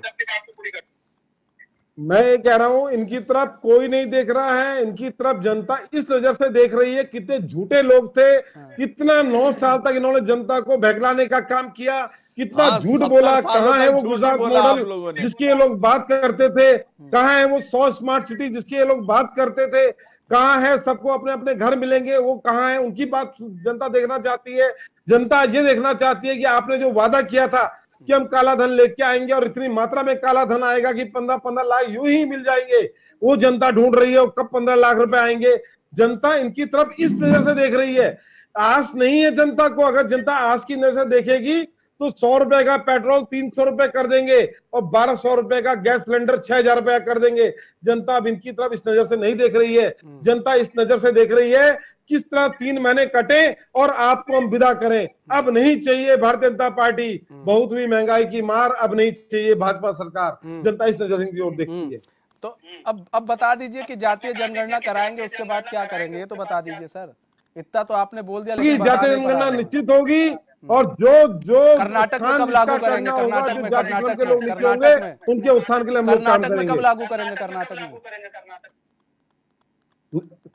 मैं ये कह रहा हूं, इनकी तरफ कोई नहीं देख रहा है, इनकी तरफ जनता इस नजर से देख रही है। कितने झूठे लोग थे, कितना 9 साल तक इन्होंने जनता को बहलाने का काम किया, कितना हाँ, झूठ 70 बोला। सालों कहाँ है तक वो झूठ गुजरात बोला आप लोगों मॉडल ने। जिसकी ये लोग बात करते थे? कहाँ है वो 100 स्मार्ट सिटी जिसकी ये लोग बात करते थे? कहाँ है सबको अपने अपने घर मिलेंगे, वो कहाँ है? उनकी बात जनता देखना चाहती है। जनता ये देखना चाहती है कि आपने जो वादा किया था कि हम काला धन लेके आएंगे और इतनी मात्रा में काला धन आएगा कि 15-15 लाख यूं ही मिल जाएंगे, वो जनता ढूंढ रही है। कब 15 लाख रुपए आएंगे? जनता इनकी तरफ इस नजर से देख रही है। आस नहीं है जनता को। अगर जनता आस की नजर से देखेगी तो 100 रुपए का पेट्रोल 300 रुपए कर देंगे और 1200 रुपए का गैस सिलेंडर 6000 रुपए कर देंगे। जनता अब इनकी तरफ इस नजर से नहीं देख रही है। जनता इस नजर से देख रही है किस तरह 3 महीने कटे और आपको हम विदा करें। अब नहीं चाहिए भारतीय जनता पार्टी, बहुत हुई महंगाई की मार, अब नहीं चाहिए भाजपा सरकार। जनता इस नजर की ओर देखती है। तो अब बता दीजिए कि जातीय जनगणना कराएंगे, उसके बाद क्या करेंगे, ये तो बता दीजिए सर। इतना तो आपने बोल दिया, लेकिन जातीय बताने पर जनगणना आ रहे हैं। निश्चित होगी और जो कर्नाटक में उत्थान कब लागू जिसका करेंगे? करना होगा, कर्नाटक जो में, जाति कर्नाटक के लोग में, नीचे होंगे, कर्नाटक में, उनके उत्थान के लिए हम लोग काम कर्नाटक में करेंगे। कब लागू करेंगे? कर्नाटक में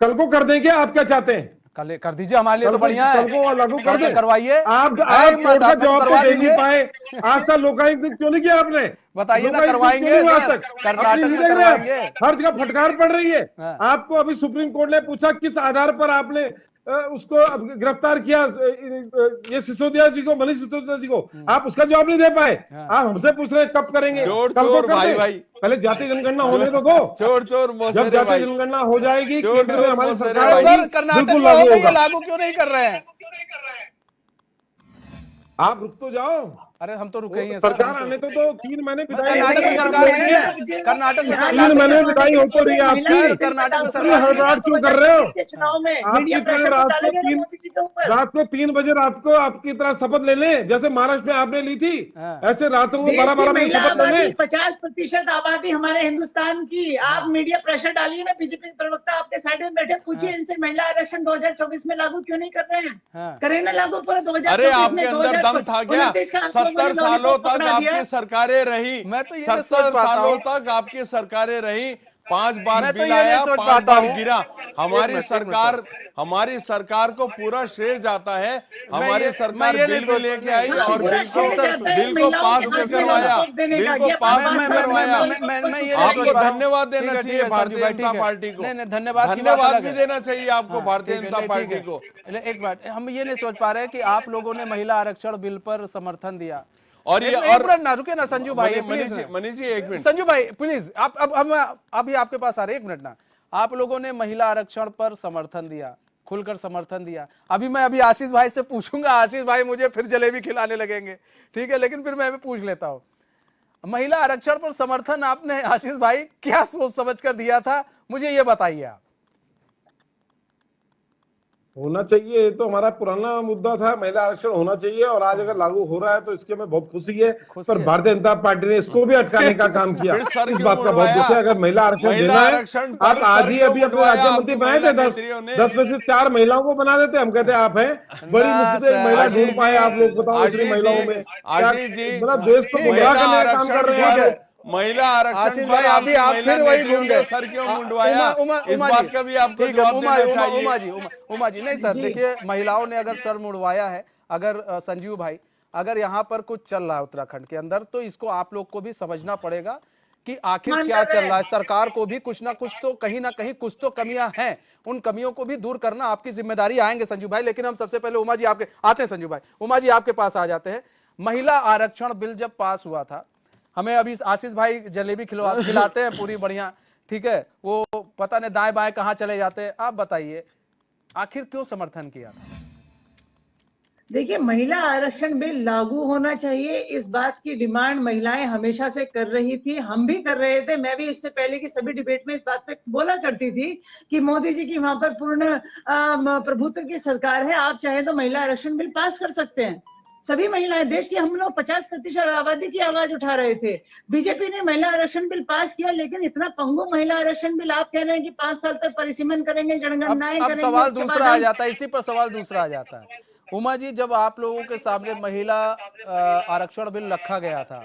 कल को कर देंगे। आप क्या चाहते हैं? कल कर दीजिए, हमारे लिए तो बढ़िया है। कल को लागू कर कल दे, करवाइए। आप अरे कोर्ट का आप तो जवाब करवा तो दे नहीं दीजिए। पाए। आज तक लोकायुक्त क्यों नहीं किया आपने? बताइए ना, लोकायुक्त करवाएंगे क्यों नहीं हुआ सर, आज तक? कर्नाटक अपनी में नहीं देख रहे आप? करवाएंगे। हर जगह फटकार पड़ रही है। हाँ। आपको अभी सुप्रीम कोर्ट ने पूछा किस आधार पर आपने उसको गिरफ्तार किया, ये सिसोदिया जी को, मनीष सिसोदिया जी को। आप उसका जवाब नहीं दे पाए। आप हमसे पूछ रहे हैं कब करेंगे? चोर कल को चोर कर भाई दे। भाई, पहले जातीय जनगणना होने तो दो। चोर चोर जब मोसेरे जातीय भाई, जनगणना हो जाएगी, चोर केंद्र में चोर हमारी मोसेरे सरकार भाई। सर कर्नाटक बिल्कुल में हो लागू गई है, होगा। लागू क्यों नहीं कर रहे हैं? आप रुक तो जाओ। अरे हम तो रुके ही हैं सर। सरकार आने तो 3 महीने बिताई कर्नाटक में सरकार नहीं है, कर्नाटक में सरकार 3 महीने नहीं है। बिताई हो तो रही है आपकी। कर्नाटक में इतनी सरकार हड़बड़ाहट क्यों कर रहे हो? चुनाव में आपकी मीडिया तरह प्रेशर रात डालेंगे को ना 3 मोदी जी के ऊपर। रात को 3 बजे रात को आपकी तरह शपथ ले लें जैसे महाराष्ट्र में आपने ली थी। हाँ। ऐसे रातों को देश की 12-12 बजे महिला शपथ ले आबादी लें। 50% आबादी हमारे हिंदुस्तान की। आप मीडिया प्रेशर डालिए ना। बीजेपी प्रवक्ता आपके साइड में बैठे, पूछिए इनसे महिला आरक्षण 2024 में लागू क्यों नहीं कर रहे हैं? हाँ। करें ना लागू पूरे 2024 अरे में। आपके अंदर दम था क्या? 70 सालों तक आपकी सरकारें रही, मैं तो ये 70 सोच पाता सालों हूं। तक आपकी सरकारें रही, 5 बार मैं तो बिल ये नहीं आया, सोच 5 पाता बार हूं। गिरा। एक मिनट, सरकार को पूरा श्रेय जाता है। हमारी सरकार ये बिल नहीं भी सोच- लेके नहीं, आई हाँ, और पूरा बिल श्रेय जाता है को महिलाओं पास के भी हाथ में करवाया, लैपटॉप देने बिल का। को ये पास पाँच भी साल में करवाया। मैं ये नहीं आपको सोच पा रहा हूं। धन्यवाद ठीक देना है, चाहिए संजू भारतीय भाई, जनता ठीक है। पार्टी को। नहीं, धन्यवाद की बात धन्यवाद अलग भी है। देना चाहिए आपको हाँ, भारतीय ठीक है, जनता ठीक पार्टी है। को। एक बात, हम ये नहीं सोच पा रहे कि आप लोगों ने महिला आरक्षण बिल पर समर्थन दिया। और ये एक मिनट ना, रुके ना संजू भाई, मनीष जी एक मिनट। संजू भाई प्लीज, आप अब हम अभी आपके पास आ रहे, एक मिनट ना। आप लोगों ने महिला आरक्षण पर समर्थन दिया, खुलकर समर्थन दिया। अभी आशीष भाई से पूछूंगा, आशीष भाई मुझे फिर जलेबी खिलाने लगेंगे, ठीक है, लेकिन फिर मैं भी पूछ लेता हूं। महिला आरक्षण पर समर्थन आपने आशीष भाई क्या सोच समझकर दिया था, मुझे ये बताइए आप। होना चाहिए, ये तो हमारा पुराना मुद्दा था, महिला आरक्षण होना चाहिए और आज अगर लागू हो रहा है तो इसके में बहुत खुशी है। पर भारतीय जनता पार्टी ने इसको भी अटकाने का काम किया, फिर सर इस क्यों बात का बहुत मुड़वाया? दुख है। अगर महिला आरक्षण महिला देना है, आरक्षण पर आप आज सर ही क्यों अभी अपने मुड़वाया राज्य मंत्री आपकी बनाए थे, महिला 10 मंत्रियों ने? 10 में से 4 महिलाओं को बना देते। हम कहते आप हैं बड़ी मुश्किल से महिला आशीष ढूंढ पाए, आप लोग बताओ इतनी आशीष महिलाओं जी, में आशीष जी, मतलब देश को गुमराह करने का काम कर रहे हैं। महिला आरक्षण आशीष पर भाई अभी आप महिला फिर वही नेत्रियों घूम ने गए। सर क्यों मुंडवाया? इस उमा बात जी, का भी आपको ठीक है, जवाब देना चाहिए। उमा जी, नहीं सर, देखिए महिलाओं ने अगर सर मुड़वाया है, अगर संजीव भाई, अगर यहाँ पर कुछ चल रहा है उत्तराखंड के अंदर, तो इसको आप लोग को भी समझना पड़ेगा कि आखिर क्या चल रहा है। सरकार को भी कुछ ना कुछ तो, कहीं ना कहीं कुछ तो कमियां हैं, उन कमियों को भी दूर करना आपकी जिम्मेदारी। आएंगे संजू भाई, लेकिन हम सबसे पहले उमा जी आपके आते हैं। संजू भाई, उमा जी आपके पास आ जाते हैं। महिला आरक्षण बिल जब पास हुआ था, हमें अभी आशीष भाई जलेबी खिलाते हैं पूरी बढ़िया, ठीक है, वो पता नहीं दाएं बाएं कहां चले जाते हैं। आप बताइए आखिर क्यों समर्थन किया था? देखिए, महिला आरक्षण बिल लागू होना चाहिए, इस बात की डिमांड महिलाएं हमेशा से कर रही थी, हम भी कर रहे थे। मैं भी इससे पहले की सभी डिबेट में इस बात पे बोला करती थी कि मोदी जी की वहां पर पूर्ण प्रभुत्व की सरकार है, आप चाहे तो महिला आरक्षण बिल पास कर सकते हैं। सभी महिलाएं, देश की हम लोग 50% आबादी की आवाज उठा रहे थे। बीजेपी ने महिला आरक्षण बिल पास किया, लेकिन इतना पंगु महिला आरक्षण बिल आप कह रहे हैं कि 5 साल तक परिसीमन करेंगे, जनगणनाएं करेंगे। सवाल दूसरा आ जाता है, इसी पर सवाल दूसरा आ जाता है। उमा जी, जब आप लोगों के सामने महिला आरक्षण बिल रखा गया था,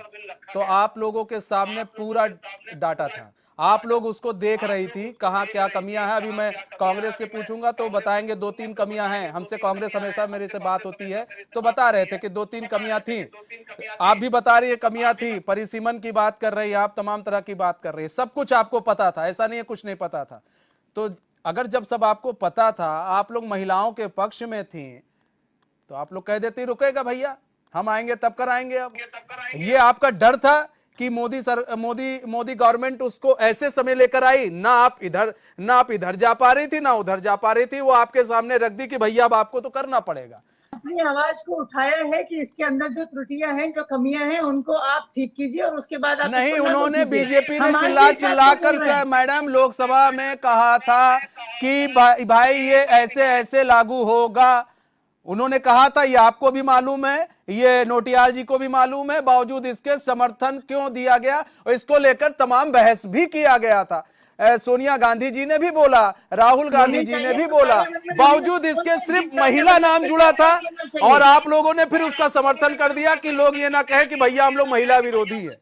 तो आप लोगों के सामने पूरा डाटा था, आप लोग उसको देख रही थी, कहाँ क्या कमियां हैं। अभी मैं कांग्रेस से पूछूंगा तो बताएंगे 2-3 कमियां हैं। हमसे कांग्रेस हमेशा मेरे से बात होती है तो बता रहे थे कि 2-3 कमियां थी। आप भी बता रही है कमियां थी, परिसीमन की बात कर रही है आप, तमाम तरह की बात कर रही है। सब कुछ आपको पता था, ऐसा नहीं है कुछ नहीं पता था। तो अगर जब सब आपको पता था, आप लोग महिलाओं के पक्ष में थी, तो आप लोग कह देते रुकेगा भैया, हम आएंगे तब कराएंगे। अब ये आपका डर था कि मोदी गवर्नमेंट उसको ऐसे समय लेकर आई, ना आप इधर जा पा रही थी ना उधर जा पा रही थी, वो आपके सामने रख दी कि भैया अब आपको तो करना पड़ेगा। अपनी आवाज को उठाया है कि इसके अंदर जो त्रुटियां हैं, जो कमियां हैं, उनको आप ठीक कीजिए और उसके बाद आप नहीं, उन्होंने बीजेपी ने चिल्ला चिल्ला कर मैडम लोकसभा में कहा था कि भाई ये ऐसे लागू होगा। उन्होंने कहा था, ये आपको भी मालूम है, ये नोटियाल जी को भी मालूम है, बावजूद इसके समर्थन क्यों दिया गया और इसको लेकर तमाम बहस भी किया गया था। सोनिया गांधी जी ने भी बोला, राहुल गांधी जी ने भी बोला, बावजूद इसके सिर्फ महिला नाम जुड़ा था और आप लोगों ने फिर उसका समर्थन कर दिया कि लोग ये ना कहे कि भैया हम लोग महिला विरोधी है।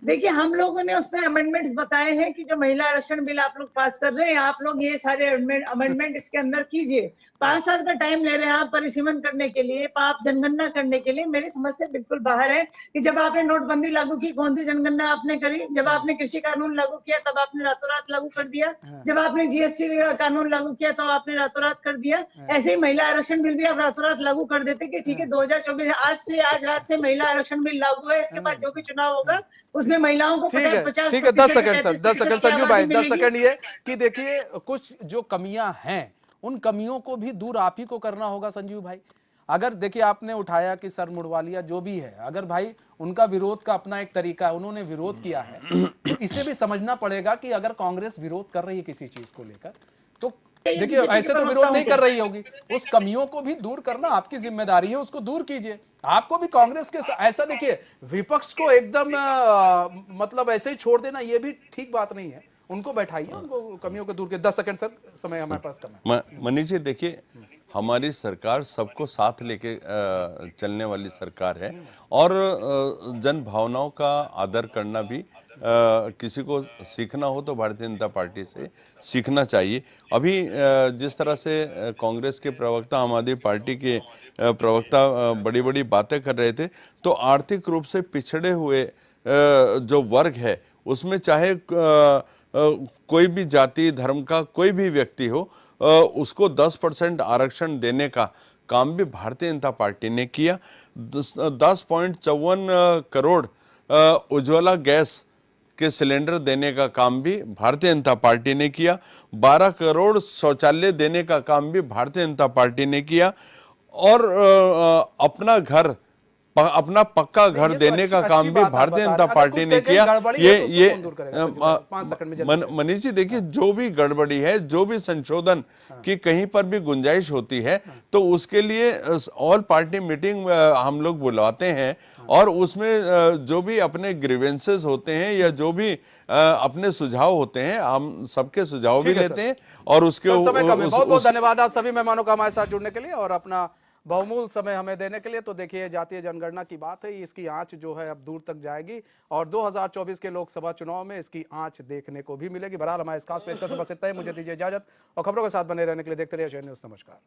देखिए, हम लोगों ने उसमें अमेंडमेंट्स बताए हैं कि जो महिला आरक्षण बिल आप लोग पास कर रहे हैं, आप लोग ये सारे अमेंडमेंट इसके अंदर कीजिए। 5 साल का टाइम ले रहे हैं आप परिसीमन करने के लिए, आप जनगणना करने के लिए। मेरी समझ से बिल्कुल बाहर है कि जब आपने नोटबंदी लागू की, कौन सी जनगणना आपने करी? जब आपने कृषि कानून लागू किया तब आपने रातों रात लागू कर दिया, जब आपने जीएसटी कानून लागू किया तो आपने रातों रात कर दिया। ऐसे ही महिला आरक्षण बिल भी आप रातों रात लागू कर देते कि ठीक है 2024 आज रात से महिला आरक्षण बिल लागू है, इसके बाद जो भी चुनाव होगा उसमें महिलाओं को 50-50 ठीक है, 10 सेकंड सर, 10 सेकंड संजू भाई, 10 सेकंड। ये कि देखिए कुछ जो कमियां हैं, उन कमियों को भी दूर आप ही को करना होगा संजीव भाई। अगर देखिए आपने उठाया कि सर मुड़वा लिया, जो भी है, अगर भाई उनका विरोध का अपना एक तरीका है, उन्होंने विरोध किया है, तो इसे भी समझना पड़ेगा कि अगर कांग्रेस विरोध कर रही है किसी चीज को लेकर, तो देखिए ऐसे तो विरोध नहीं कर रही होगी, उस कमियों को भी दूर करना आपकी जिम्मेदारी है, उसको दूर कीजिए। आपको भी कांग्रेस के ऐसा देखिए, विपक्ष को एकदम मतलब ऐसे ही छोड़ देना ये भी ठीक बात नहीं है, उनको बैठाइए, उनको कमियों को दूर के। 10 सेकंड सर, समय हमारे पास कम है। मनीष जी देखिए, हमारी सरकार सबको साथ लेके चलने वाली सरकार है और जन भावनाओं का आदर करना भी किसी को सीखना हो तो भारतीय जनता पार्टी से सीखना चाहिए। अभी जिस तरह से कांग्रेस के प्रवक्ता, आम आदमी पार्टी के प्रवक्ता बड़ी बड़ी बातें कर रहे थे, तो आर्थिक रूप से पिछड़े हुए जो वर्ग है उसमें चाहे कोई भी जाति धर्म का कोई भी व्यक्ति हो, उसको 10% आरक्षण देने का काम भी भारतीय जनता पार्टी ने किया। 10.54 करोड़ उज्ज्वला गैस के सिलेंडर देने का काम भी भारतीय जनता पार्टी ने किया। 12 करोड़ शौचालय देने का काम भी भारतीय जनता पार्टी ने किया और अपना पक्का घर देने का काम भी भारतीय जनता पार्टी ने किया। ये मनीष जी देखिए, जो भी गड़बड़ी है, जो भी संशोधन की कहीं पर भी गुंजाइश होती है तो उसके लिए ऑल पार्टी मीटिंग हम लोग बुलाते हैं और उसमें जो भी अपने ग्रीवेंसेस होते हैं या जो भी अपने सुझाव होते हैं हम सबके सुझाव भी लेते हैं और उसके बहुत बहुत धन्यवाद आप सभी मेहमानों का हमारे साथ जुड़ने के लिए और अपना बहुमूल्य समय हमें देने के लिए। तो देखिए, जातीय जनगणना की बात है, इसकी आंच जो है अब दूर तक जाएगी और 2024 के लोकसभा चुनाव में इसकी आंच देखने को भी मिलेगी। बहरहाल हमारे इस खास पेशकश से बस इतना ही। मुझे दीजिए इजाजत और खबरों के साथ बने रहने के लिए देखते रहिए एशियन न्यूज़। नमस्कार।